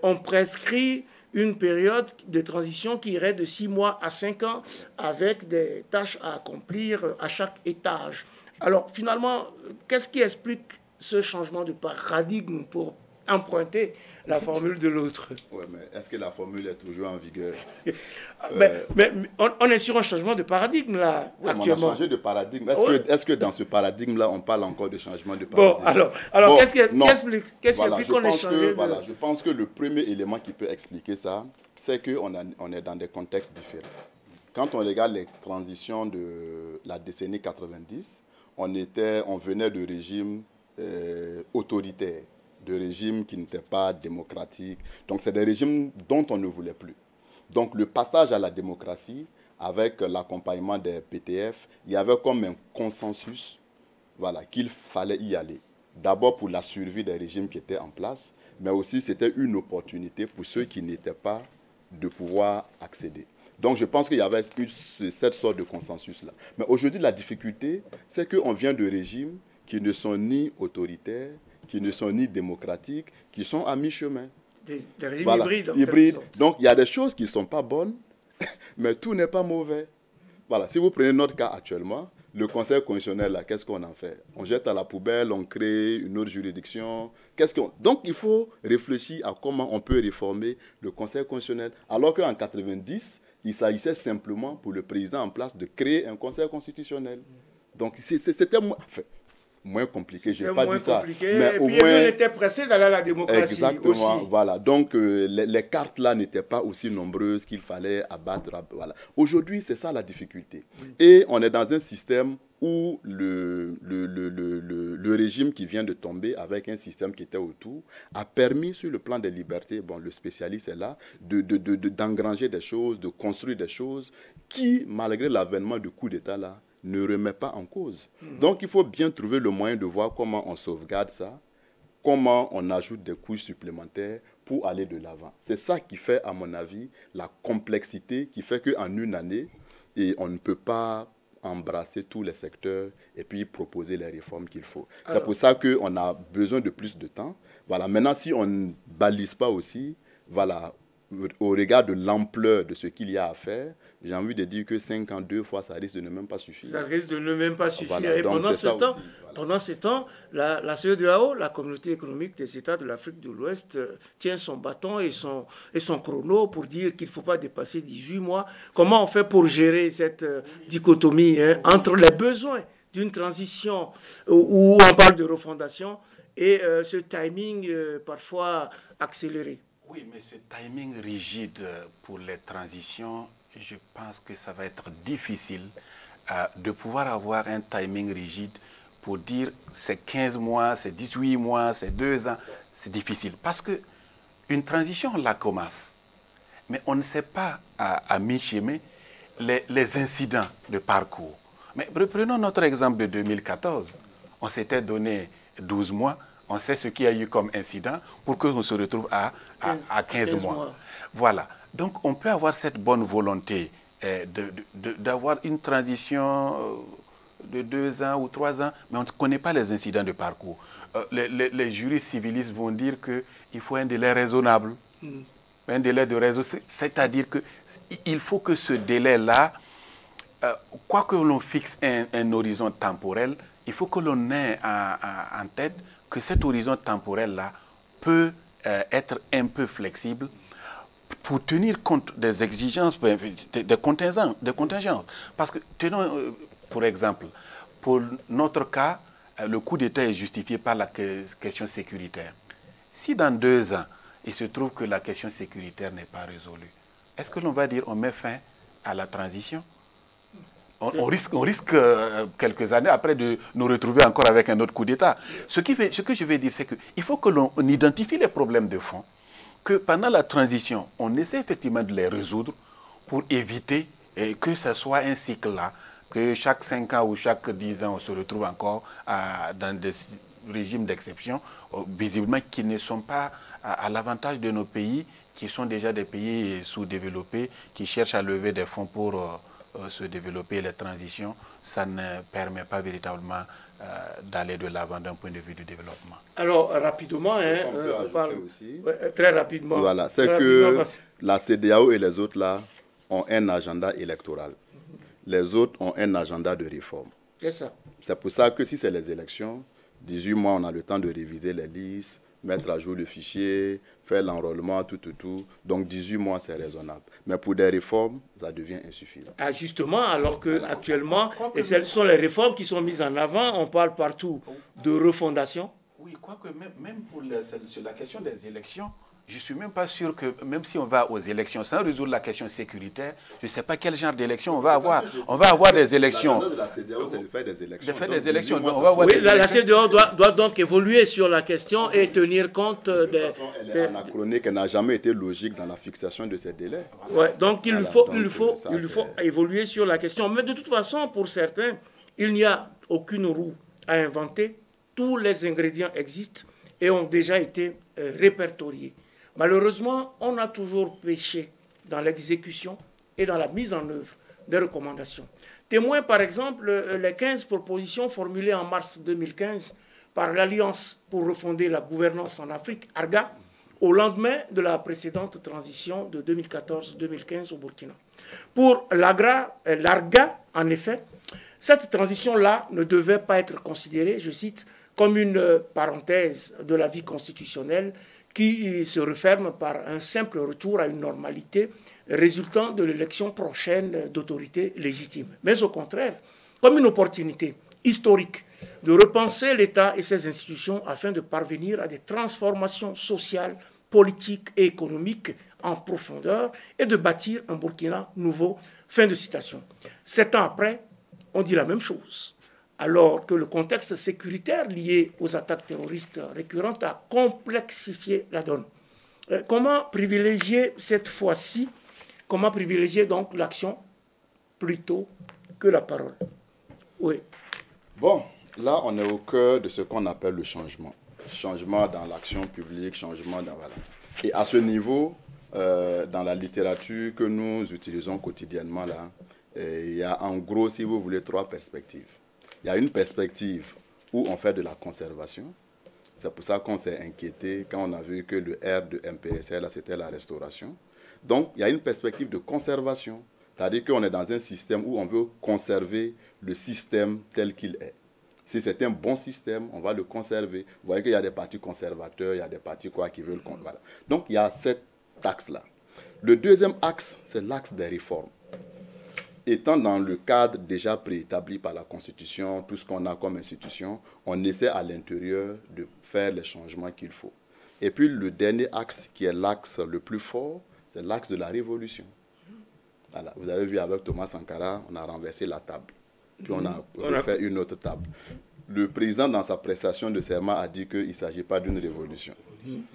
ont prescrit une période de transition qui irait de 6 mois à 5 ans, avec des tâches à accomplir à chaque étage. Alors finalement, qu'est-ce qui explique ce changement de paradigme pour emprunter la formule de l'autre? Oui, mais est-ce que la formule est toujours en vigueur? mais on est sur un changement de paradigme, là, actuellement. On a changé de paradigme. Est-ce que dans ce paradigme-là, on parle encore de changement de paradigme? Bon, alors qu'est-ce qui explique qu'on ait changé Je pense que le premier élément qui peut expliquer ça, c'est qu'on est dans des contextes différents. Quand on regarde les transitions de la décennie 90, on venait de régimes autoritaires, de régimes qui n'étaient pas démocratiques. Donc, c'est des régimes dont on ne voulait plus. Donc, le passage à la démocratie, avec l'accompagnement des PTF, il y avait comme un consensus, voilà, qu'il fallait y aller. d'abord pour la survie des régimes qui étaient en place, mais aussi c'était une opportunité pour ceux qui n'étaient pas de pouvoir accéder. Donc je pense qu'il y avait cette sorte de consensus-là. Mais aujourd'hui, la difficulté, c'est qu'on vient de régimes qui ne sont ni autoritaires, qui ne sont ni démocratiques, qui sont à mi-chemin. Des régimes Voilà, hybrides. Donc il y a des choses qui ne sont pas bonnes, mais tout n'est pas mauvais. Voilà, si vous prenez notre cas actuellement, le Conseil constitutionnel, là, qu'est-ce qu'on en fait? On jette à la poubelle, on crée une autre juridiction. Donc, il faut réfléchir à comment on peut réformer le Conseil constitutionnel. Alors qu'en 90, il s'agissait simplement pour le président en place de créer un Conseil constitutionnel. Donc, c'était moins compliqué, je n'ai pas dit ça. Mais et puis, on était pressé d'aller à la démocratie. Exactement, aussi. voilà. Donc, les cartes là n'étaient pas aussi nombreuses qu'il fallait abattre. Voilà. Aujourd'hui, c'est ça la difficulté. Et on est dans un système où le régime qui vient de tomber, avec un système qui était autour, a permis, sur le plan des libertés, bon, le spécialiste est là, d'engranger des choses, de construire des choses qui, malgré l'avènement du coup d'État là, ne remet pas en cause. Donc, il faut bien trouver le moyen de voir comment on sauvegarde ça, comment on ajoute des couches supplémentaires pour aller de l'avant. C'est ça qui fait, à mon avis, la complexité qui fait qu'en une année, on ne peut pas embrasser tous les secteurs et puis proposer les réformes qu'il faut. C'est pour ça qu'on a besoin de plus de temps. Voilà. Maintenant, si on ne balise pas aussi, voilà, au regard de l'ampleur de ce qu'il y a à faire, j'ai envie de dire que 5 ans, 2 fois, ça risque de ne même pas suffire. Ça risque de ne même pas suffire. Voilà, et pendant ce temps, la CEDEAO, la Communauté économique des États de l'Afrique de l'Ouest, tient son bâton et son chrono pour dire qu'il ne faut pas dépasser 18 mois. Comment on fait pour gérer cette dichotomie entre les besoins d'une transition où on parle de refondation et ce timing parfois accéléré? Oui, mais ce timing rigide pour les transitions, je pense que ça va être difficile de pouvoir avoir un timing rigide pour dire c'est 15 mois, c'est 18 mois, c'est 2 ans. C'est difficile parce qu'une transition, on la commence. Mais on ne sait pas à mi-chemin les incidents de parcours. Mais prenons notre exemple de 2014. On s'était donné 12 mois. On sait ce qu'il y a eu comme incident pour qu'on se retrouve à 15 mois. Voilà. Donc, on peut avoir cette bonne volonté d'avoir une transition de 2 ans ou 3 ans, mais on ne connaît pas les incidents de parcours. Les juristes civilistes vont dire qu'il faut un délai raisonnable. Un délai de raison, c'est-à dire qu'il faut que ce délai-là, quoi que l'on fixe un horizon temporel, il faut que l'on ait en tête que cet horizon temporel-là peut être un peu flexible pour tenir compte des exigences, des contingences. Parce que, tenons pour exemple, pour notre cas, le coup d'État est justifié par la question sécuritaire. Si dans 2 ans, il se trouve que la question sécuritaire n'est pas résolue, est-ce que l'on va dire on met fin à la transition ? On risque quelques années après de nous retrouver encore avec un autre coup d'État. Ce que je vais dire, c'est qu'il faut que l'on identifie les problèmes de fond, que pendant la transition, on essaie effectivement de les résoudre pour éviter que ce soit un cycle-là, que chaque 5 ans ou chaque 10 ans, on se retrouve encore dans des régimes d'exception, visiblement qui ne sont pas à l'avantage de nos pays, qui sont déjà des pays sous-développés, qui cherchent à lever des fonds pour se développer. Les transitions, ça ne permet pas véritablement d'aller de l'avant d'un point de vue du développement. Alors, rapidement, on parle aussi. Très rapidement. Voilà, c'est que la CEDEAO et les autres là ont un agenda électoral. Les autres ont un agenda de réforme. C'est ça. C'est pour ça que si c'est les élections, 18 mois, on a le temps de réviser les listes, mettre à jour le fichier, faire l'enrôlement, tout. Donc 18 mois, c'est raisonnable. Mais pour des réformes, ça devient insuffisant. Ah, justement, alors qu'actuellement, et ce sont les réformes qui sont mises en avant, on parle partout de refondation. Oui, quoique même sur la question des élections, je ne suis même pas sûr que, même si on va aux élections sans résoudre la question sécuritaire, je ne sais pas quel genre d'élection on va avoir. On va avoir des élections. La de la CEDEAO, c'est de faire des élections. De faire des élections. Oui, la CEDEAO doit donc évoluer sur la question et tenir compte des... De toute façon, elle est anachronique, elle n'a jamais été logique dans la fixation de ces délais. Ouais, donc il faut évoluer sur la question. Mais de toute façon, pour certains, il n'y a aucune roue à inventer. tous les ingrédients existent et ont déjà été répertoriés. Malheureusement, on a toujours péché dans l'exécution et dans la mise en œuvre des recommandations. Témoin, par exemple, les 15 propositions formulées en mars 2015 par l'Alliance pour refonder la gouvernance en Afrique, ARGA, au lendemain de la précédente transition de 2014-2015 au Burkina. Pour l'ARGA, en effet, cette transition-là ne devait pas être considérée, je cite, comme une parenthèse de la vie constitutionnelle qui se referme par un simple retour à une normalité résultant de l'élection prochaine d'autorités légitimes. Mais au contraire, comme une opportunité historique de repenser l'État et ses institutions afin de parvenir à des transformations sociales, politiques et économiques en profondeur et de bâtir un Burkina nouveau. Fin de citation. 7 ans après, on dit la même chose, alors que le contexte sécuritaire lié aux attaques terroristes récurrentes a complexifié la donne. Comment privilégier cette fois-ci, comment privilégier donc l'action plutôt que la parole? Oui. Bon, là, on est au cœur de ce qu'on appelle le changement. Changement dans l'action publique, changement dans... Voilà. Et à ce niveau, dans la littérature que nous utilisons quotidiennement, là, il y a en gros, si vous voulez, 3 perspectives. Il y a une perspective où on fait de la conservation. C'est pour ça qu'on s'est inquiété quand on a vu que le R de MPSR, c'était la restauration. Donc, il y a une perspective de conservation. C'est-à-dire qu'on est dans un système où on veut conserver le système tel qu'il est. Si c'est un bon système, on va le conserver. Vous voyez qu'il y a des partis conservateurs, il y a des partis qui veulent... Voilà. Donc, il y a cet axe-là. Le deuxième axe, c'est l'axe des réformes. Étant dans le cadre déjà préétabli par la Constitution, tout ce qu'on a comme institution, on essaie à l'intérieur de faire les changements qu'il faut. Et puis le dernier axe, qui est l'axe le plus fort, c'est l'axe de la révolution. Voilà. Vous avez vu avec Thomas Sankara, on a renversé la table. Puis on a refait une autre table. Le président, dans sa prestation de serment, a dit qu'il ne s'agit pas d'une révolution.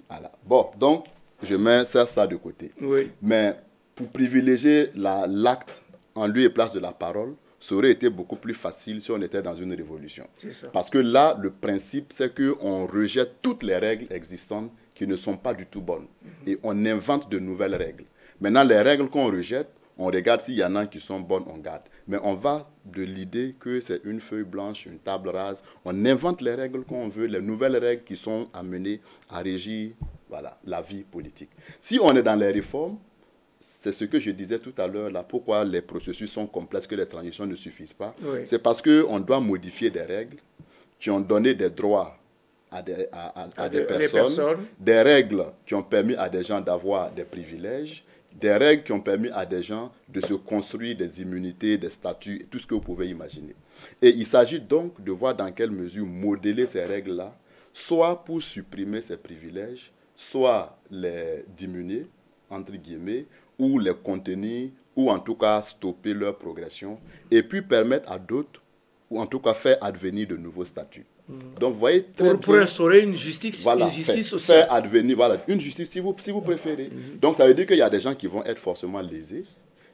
Voilà. Bon, donc, je mets ça de côté. Oui. Mais pour privilégier l'acte en lieu et place de la parole, ça aurait été beaucoup plus facile si on était dans une révolution. Parce que là, le principe, c'est qu'on rejette toutes les règles existantes qui ne sont pas du tout bonnes. Et on invente de nouvelles règles. Maintenant, les règles qu'on rejette, on regarde s'il y en a qui sont bonnes, on garde. Mais on va de l'idée que c'est une feuille blanche, une table rase. On invente les règles qu'on veut, les nouvelles règles qui sont amenées à régir la vie politique. Si on est dans les réformes, c'est ce que je disais tout à l'heure, là, pourquoi les processus sont complexes, que les transitions ne suffisent pas. Oui. C'est parce qu'on doit modifier des règles qui ont donné des droits à des personnes, des règles qui ont permis à des gens d'avoir des privilèges, des règles qui ont permis à des gens de se construire des immunités, des statuts, tout ce que vous pouvez imaginer. Et il s'agit donc de voir dans quelle mesure modeler ces règles-là, soit pour supprimer ces privilèges, soit les diminuer, entre guillemets, ou les contenir, ou en tout cas stopper leur progression, et puis permettre à d'autres, ou en tout cas faire advenir de nouveaux statuts. Donc, vous voyez, pour instaurer une justice, voilà, une justice sociale. Faire advenir, voilà, une justice si vous préférez. Donc, ça veut dire qu'il y a des gens qui vont être forcément lésés,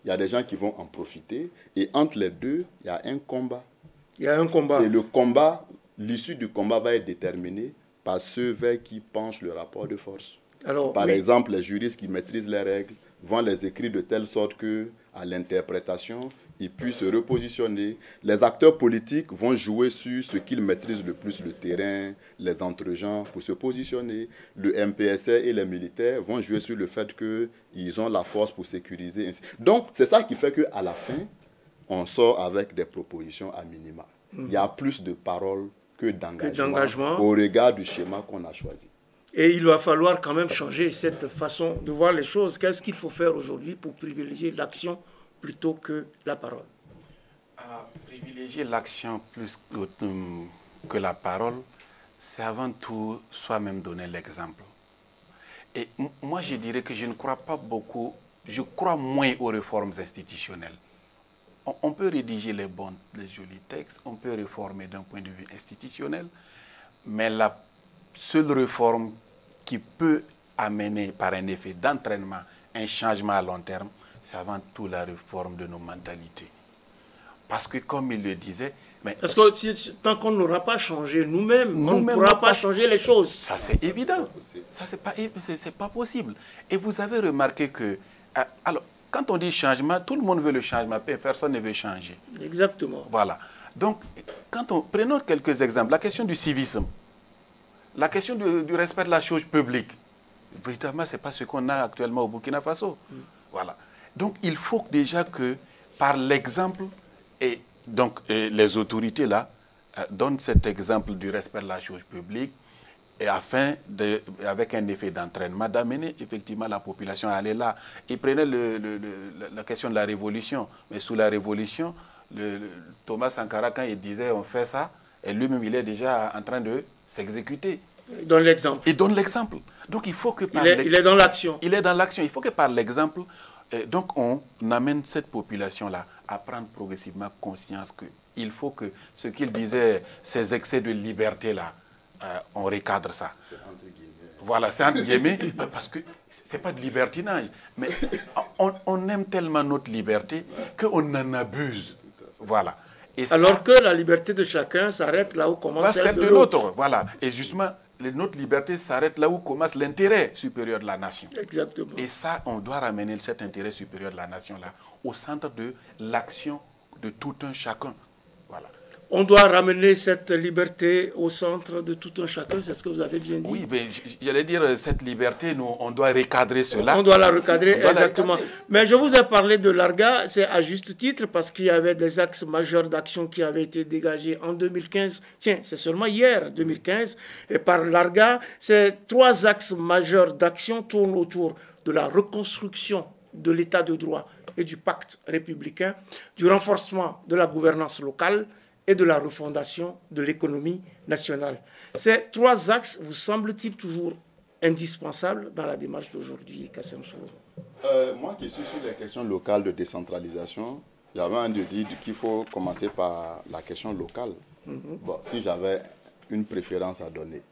il y a des gens qui vont en profiter, et entre les deux, il y a un combat. Il y a un combat. Et le combat, l'issue du combat va être déterminée par ceux vers qui penche le rapport de force. Alors, par exemple, les juristes qui maîtrisent les règles vont les écrire de telle sorte que, à l'interprétation, ils puissent se repositionner. Les acteurs politiques vont jouer sur ce qu'ils maîtrisent le plus, le terrain, les entre-gens, pour se positionner. Le MPSR et les militaires vont jouer sur le fait qu'ils ont la force pour sécuriser. Donc, c'est ça qui fait qu'à la fin, on sort avec des propositions à minima. Il y a plus de paroles que d'engagement au regard du schéma qu'on a choisi. Et il va falloir quand même changer cette façon de voir les choses. Qu'est-ce qu'il faut faire aujourd'hui pour privilégier l'action plutôt que la parole? Privilégier l'action plus que la parole, c'est avant tout soi-même donner l'exemple. Et moi, je dirais que je ne crois pas beaucoup, je crois moins aux réformes institutionnelles. On peut rédiger les jolis textes, on peut réformer d'un point de vue institutionnel, mais la seule réforme qui peut amener par un effet d'entraînement un changement à long terme, c'est avant tout la réforme de nos mentalités. Parce que, comme il le disait... Parce que tant qu'on n'aura pas changé nous-mêmes, on ne pourra pas changer les choses. Ça, c'est évident. Ça, c'est pas possible. Et vous avez remarqué que... alors, quand on dit changement, tout le monde veut le changement, personne ne veut changer. Exactement. Voilà. Donc, prenons quelques exemples. La question du civisme, la question du respect de la chose publique. Véritablement, ce n'est pas ce qu'on a actuellement au Burkina Faso. Voilà. Donc, il faut déjà que, par l'exemple, et donc les autorités là, donnent cet exemple du respect de la chose publique, et afin, avec un effet d'entraînement, d'amener effectivement la population à aller là. Ils prenaient la question de la révolution. Mais sous la révolution, Thomas Sankara, quand il disait on fait ça, et lui-même il est déjà en train de s'exécuter. Il donne l'exemple. Il donne l'exemple. Donc il faut que il est dans l'action. Il est dans l'action. Il faut que par l'exemple, donc on amène cette population-là à prendre progressivement conscience qu'il faut que ce qu'il disait, ces excès de liberté-là, on recadre ça. Voilà, c'est entre guillemets, parce que ce n'est pas de libertinage, mais on aime tellement notre liberté qu'on en abuse. Voilà. Et alors que la liberté de chacun s'arrête là où commence celle de l'autre. Voilà. Et justement, notre liberté s'arrête là où commence l'intérêt supérieur de la nation. Exactement. Et ça, on doit ramener cet intérêt supérieur de la nation-là au centre de l'action de tout un chacun. Voilà. On doit ramener cette liberté au centre de tout un chacun, c'est ce que vous avez bien dit. Oui, mais j'allais dire, cette liberté, nous, on doit recadrer cela. On doit la recadrer, exactement. Mais je vous ai parlé de l'ARGA, c'est à juste titre, parce qu'il y avait des axes majeurs d'action qui avaient été dégagés en 2015. Tiens, c'est seulement hier, 2015. Et par l'ARGA, ces 3 axes majeurs d'action tournent autour de la reconstruction de l'état de droit et du pacte républicain, du renforcement de la gouvernance locale, et de la refondation de l'économie nationale. Ces 3 axes vous semblent-ils toujours indispensables dans la démarche d'aujourd'hui, Kassem Soulou? Moi qui suis sur les questions locales de décentralisation, j'avais envie de dire qu'il faut commencer par la question locale. Bon, si j'avais une préférence à donner.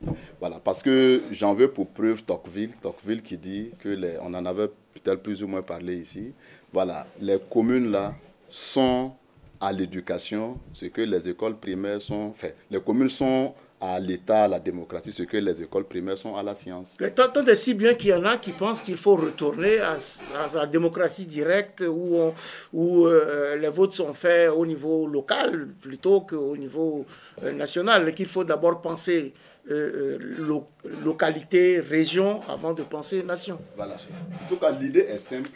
Voilà, parce que j'en veux pour preuve Tocqueville qui dit que on en avait peut-être plus ou moins parlé ici. Voilà, les communes là sont à l'éducation, ce que les écoles primaires sont... Enfin, les communes sont à l'État, à la démocratie, ce que les écoles primaires sont à la science. Tant et si bien qu'il y en a qui pensent qu'il faut retourner à la démocratie directe où les votes sont faits au niveau local plutôt qu'au niveau national, qu'il faut d'abord penser localité, région, avant de penser nation. Voilà. En tout cas, l'idée est simple,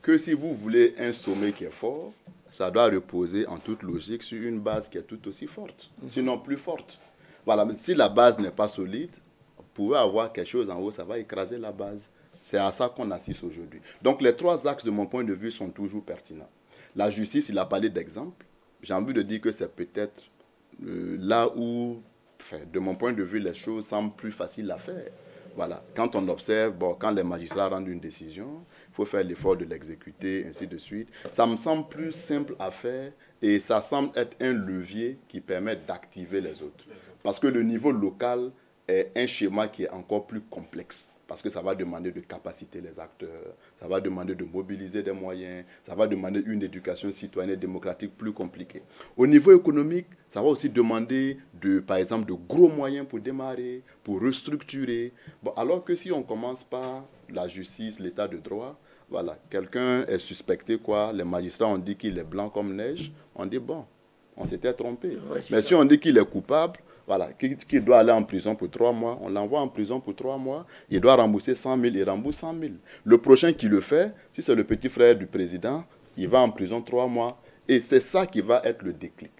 que si vous voulez un sommet qui est fort, ça doit reposer en toute logique sur une base qui est tout aussi forte, sinon plus forte. Voilà, mais si la base n'est pas solide, vous pouvez avoir quelque chose en haut, ça va écraser la base. C'est à ça qu'on assiste aujourd'hui. Donc les 3 axes, de mon point de vue, sont toujours pertinents. La justice, il a parlé d'exemple. J'ai envie de dire que c'est peut-être là où, enfin, de mon point de vue, les choses semblent plus faciles à faire. Voilà. Quand on observe, quand les magistrats rendent une décision, il faut faire l'effort de l'exécuter, ainsi de suite. Ça me semble plus simple à faire et ça semble être un levier qui permet d'activer les autres. Parce que le niveau local est un schéma qui est encore plus complexe. Parce que ça va demander de capaciter les acteurs, ça va demander de mobiliser des moyens, ça va demander une éducation citoyenne et démocratique plus compliquée. Au niveau économique, ça va aussi demander, par exemple, de gros moyens pour démarrer, pour restructurer. Bon, alors que si on commence par la justice, l'état de droit, voilà, quelqu'un est suspecté, quoi, les magistrats ont dit qu'il est blanc comme neige, on dit, bon, on s'était trompé. Ouais, mais si on dit qu'il est coupable, voilà, qu'il doit aller en prison pour 3 mois, on l'envoie en prison pour 3 mois, il doit rembourser 100 000, il rembourse 100 000. Le prochain qui le fait, si c'est le petit frère du président, il va en prison 3 mois. Et c'est ça qui va être le déclic,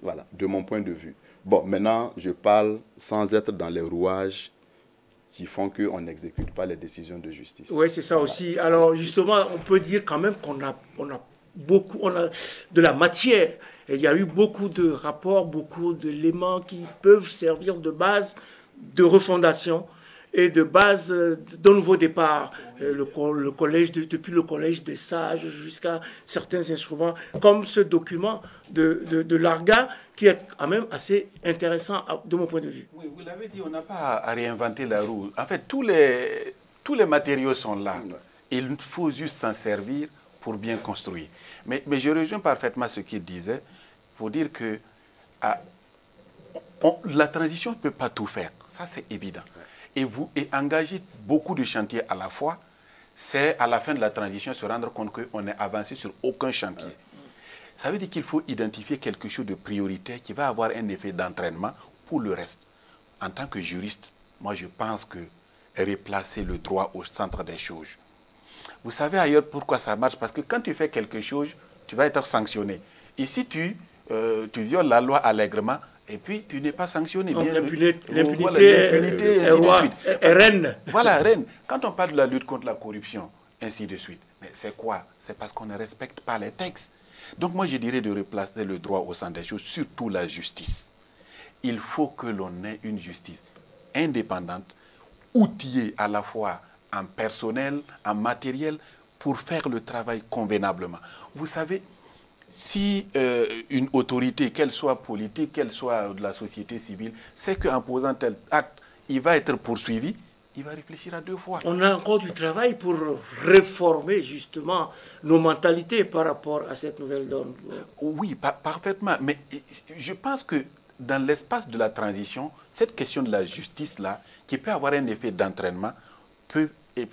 voilà, de mon point de vue. Bon, maintenant, je parle sans être dans les rouages qui font qu'on n'exécute pas les décisions de justice. Oui, c'est ça aussi. Alors, justement, on peut dire quand même qu'on a de la matière. Et il y a eu beaucoup de rapports, beaucoup d'éléments qui peuvent servir de base de refondation et de base d'un nouveau départ. Depuis le collège des sages jusqu'à certains instruments, comme ce document de l'ARGA, qui est quand même assez intéressant de mon point de vue. Oui, vous l'avez dit, on n'a pas à réinventer la roue. En fait, tous les matériaux sont là. Il faut juste s'en servir pour bien construire. Mais je rejoins parfaitement ce qu'il disait pour dire que la transition ne peut pas tout faire. Ça, c'est évident. Et engager beaucoup de chantiers à la fois, c'est à la fin de la transition se rendre compte qu'on n'est avancé sur aucun chantier. Ça veut dire qu'il faut identifier quelque chose de prioritaire qui va avoir un effet d'entraînement pour le reste. En tant que juriste, moi je pense que replacer le droit au centre des choses. Vous savez ailleurs pourquoi ça marche? Parce que quand tu fais quelque chose, tu vas être sanctionné. Ici, tu violes la loi allègrement et puis tu n'es pas sanctionné. L'impunité est reine. Voilà, reine. Quand on parle de la lutte contre la corruption, ainsi de suite, mais c'est quoi? C'est parce qu'on ne respecte pas les textes. Donc moi, je dirais de replacer le droit au centre des choses, surtout la justice. Il faut que l'on ait une justice indépendante, outillée à la fois en personnel, en matériel, pour faire le travail convenablement. Vous savez, si une autorité, qu'elle soit politique, qu'elle soit de la société civile, sait qu'en posant tel acte, il va être poursuivi, il va réfléchir à deux fois. On a encore du travail pour réformer justement nos mentalités par rapport à cette nouvelle donne. Oui, parfaitement. Mais je pense que dans l'espace de la transition, cette question de la justice-là, qui peut avoir un effet d'entraînement,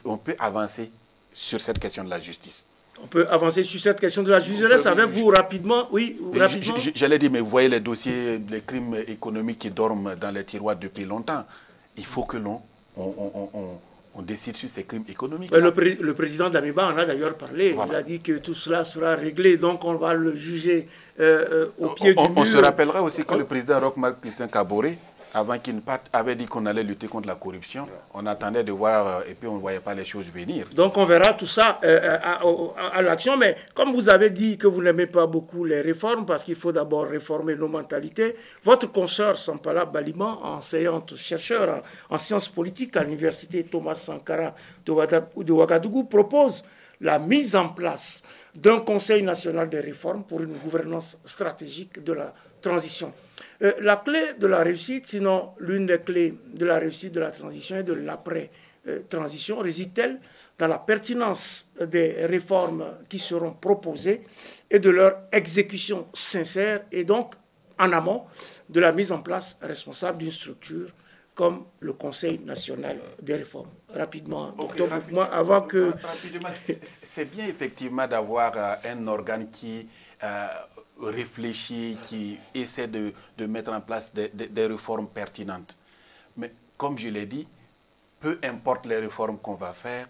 on peut avancer sur cette question de la justice. On peut avancer sur cette question de la justice. Je laisse avec vous rapidement. Oui, rapidement. J'allais dire, mais vous voyez les dossiers, les crimes économiques qui dorment dans les tiroirs depuis longtemps. Il faut que on décide sur ces crimes économiques. Le président d'Amiba en a d'ailleurs parlé. Voilà. Il a dit que tout cela sera réglé, donc on va le juger au pied du mur. On se rappellera aussi que le président Roch-Marc Christian Kaboré, avant qu'il ne parte, avait dit qu'on allait lutter contre la corruption. On attendait de voir et puis on ne voyait pas les choses venir. Donc on verra tout ça à l'action. Mais comme vous avez dit que vous n'aimez pas beaucoup les réformes, parce qu'il faut d'abord réformer nos mentalités, votre consoeur Sampala Balima, enseignante chercheur en sciences politiques à l'université Thomas Sankara de Ouagadougou, propose la mise en place d'un Conseil national des réformes pour une gouvernance stratégique de la transition. La clé de la réussite, sinon l'une des clés de la réussite de la transition et de l'après-transition, réside-t-elle dans la pertinence des réformes qui seront proposées et de leur exécution sincère et donc en amont de la mise en place responsable d'une structure comme le Conseil national des réformes. Rapidement, moi, avant que... C'est bien effectivement d'avoir un organe qui réfléchit, qui essaie de mettre en place des réformes pertinentes. Mais comme je l'ai dit, peu importe les réformes qu'on va faire,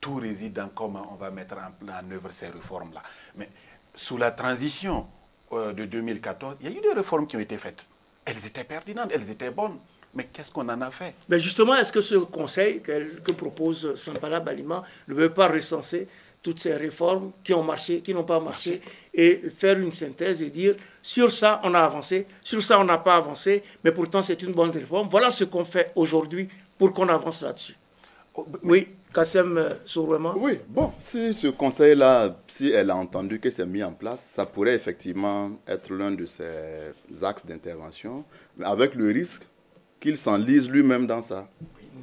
tout réside dans comment on va mettre en œuvre ces réformes-là. Mais sous la transition de 2014, il y a eu des réformes qui ont été faites. Elles étaient pertinentes, elles étaient bonnes. Mais qu'est-ce qu'on en a fait? Mais justement, est-ce que ce conseil que propose Sampala Balima ne veut pas recenser toutes ces réformes qui ont marché, qui n'ont pas marché, et faire une synthèse et dire, sur ça, on a avancé, sur ça, on n'a pas avancé, mais pourtant, c'est une bonne réforme. Voilà ce qu'on fait aujourd'hui pour qu'on avance là-dessus. Oui, Kassem Sourouema. Oui, bon, si ce conseil-là, si elle a entendu que c'est mis en place, ça pourrait effectivement être l'un de ses axes d'intervention, mais avec le risque qu'il s'enlise lui-même dans ça.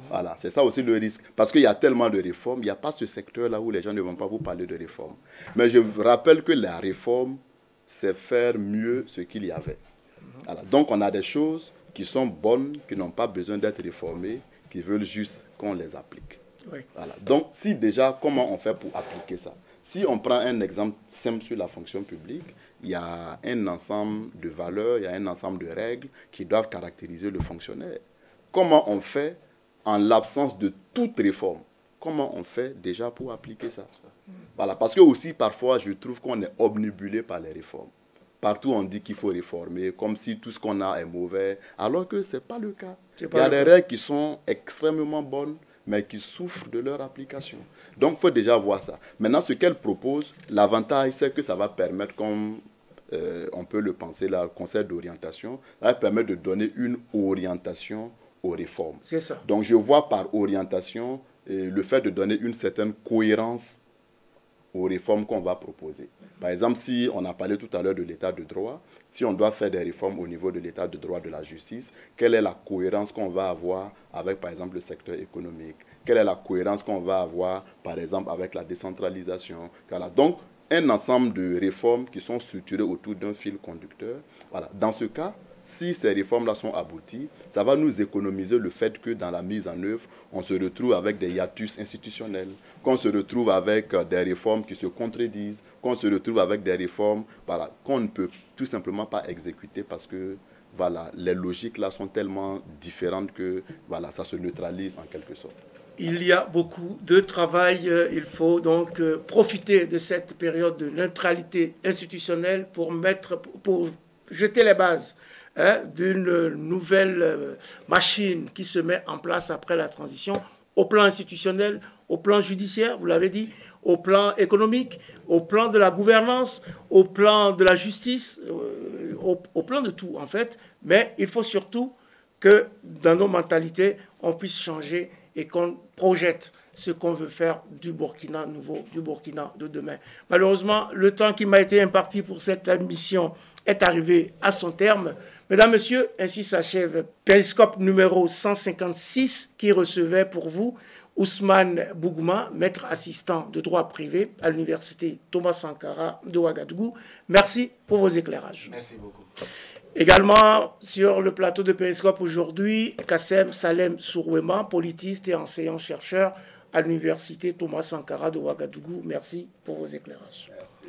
Voilà, c'est ça aussi le risque. Parce qu'il y a tellement de réformes, il n'y a pas ce secteur-là où les gens ne vont pas vous parler de réformes. Mais je vous rappelle que la réforme, c'est faire mieux ce qu'il y avait. Voilà, donc on a des choses qui sont bonnes, qui n'ont pas besoin d'être réformées, qui veulent juste qu'on les applique. Oui. Voilà. Donc si déjà, comment on fait pour appliquer ça? Si on prend un exemple simple sur la fonction publique, il y a un ensemble de valeurs, il y a un ensemble de règles qui doivent caractériser le fonctionnaire. Comment on fait en l'absence de toute réforme? Comment on fait déjà pour appliquer ça? Voilà, parce que aussi parfois je trouve qu'on est obnubilé par les réformes. Partout on dit qu'il faut réformer, comme si tout ce qu'on a est mauvais, alors que ce n'est pas le cas. Il y a des règles qui sont extrêmement bonnes, mais qui souffrent de leur application. Donc il faut déjà voir ça. Maintenant, ce qu'elle propose, l'avantage, c'est que ça va permettre, comme on peut le penser là, le conseil d'orientation, ça va permettre de donner une orientation aux réformes. C'est ça. Donc je vois par orientation le fait de donner une certaine cohérence aux réformes qu'on va proposer. Par exemple, si on a parlé tout à l'heure de l'état de droit, si on doit faire des réformes au niveau de l'état de droit de la justice, quelle est la cohérence qu'on va avoir avec, par exemple, le secteur économique, quelle est la cohérence qu'on va avoir, par exemple, avec la décentralisation. Voilà. Donc, un ensemble de réformes qui sont structurées autour d'un fil conducteur. Voilà. Dans ce cas, si ces réformes-là sont abouties, ça va nous économiser le fait que dans la mise en œuvre, on se retrouve avec des hiatus institutionnels, qu'on se retrouve avec des réformes qui se contredisent, qu'on se retrouve avec des réformes voilà, qu'on ne peut tout simplement pas exécuter parce que voilà, les logiques là sont tellement différentes que voilà, ça se neutralise en quelque sorte. Il y a beaucoup de travail. Il faut donc profiter de cette période de neutralité institutionnelle pour jeter les bases d'une nouvelle machine qui se met en place après la transition, au plan institutionnel, au plan judiciaire, vous l'avez dit, au plan économique, au plan de la gouvernance, au plan de la justice, au plan de tout en fait. Mais il faut surtout que dans nos mentalités, on puisse changer et qu'on projette ce qu'on veut faire du Burkina nouveau, du Burkina de demain. Malheureusement, le temps qui m'a été imparti pour cette mission est arrivé à son terme. Mesdames, Messieurs, ainsi s'achève Périscope numéro 156 qui recevait pour vous Ousmane Bougouma, maître assistant de droit privé à l'université Thomas Sankara de Ouagadougou. Merci pour vos éclairages. Merci beaucoup. Également sur le plateau de Périscope aujourd'hui, Kassem Salem Sourouema, politiste et enseignant-chercheur à l'université Thomas Sankara de Ouagadougou. Merci pour vos éclairages. Merci.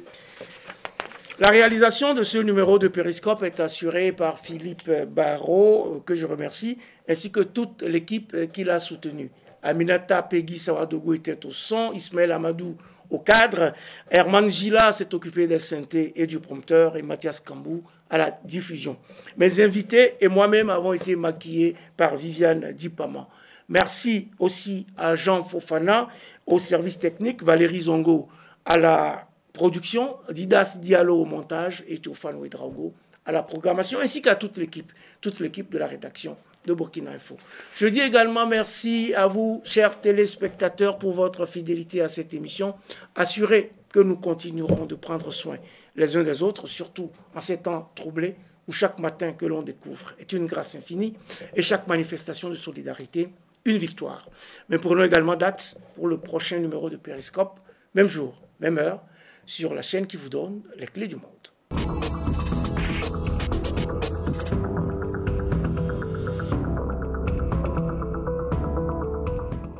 La réalisation de ce numéro de Périscope est assurée par Philippe Barrault, que je remercie, ainsi que toute l'équipe qui l'a soutenu. Aminata Peggy Sawadogo était au son, Ismaël Amadou au cadre, Herman Gila s'est occupé des synthés et du prompteur et Mathias Kambou à la diffusion. Mes invités et moi-même avons été maquillés par Viviane Dipama. Merci aussi à Jean Fofana, au service technique, Valérie Zongo à la production, Didas Diallo au montage et Théophane Ouedraogo à la programmation, ainsi qu'à toute l'équipe de la rédaction de Burkina Info. Je dis également merci à vous, chers téléspectateurs, pour votre fidélité à cette émission. Assurez que nous continuerons de prendre soin les uns des autres, surtout en ces temps troublés où chaque matin que l'on découvre est une grâce infinie et chaque manifestation de solidarité une victoire. Mais prenons également date pour le prochain numéro de Périscope, même jour, même heure, sur la chaîne qui vous donne les clés du monde.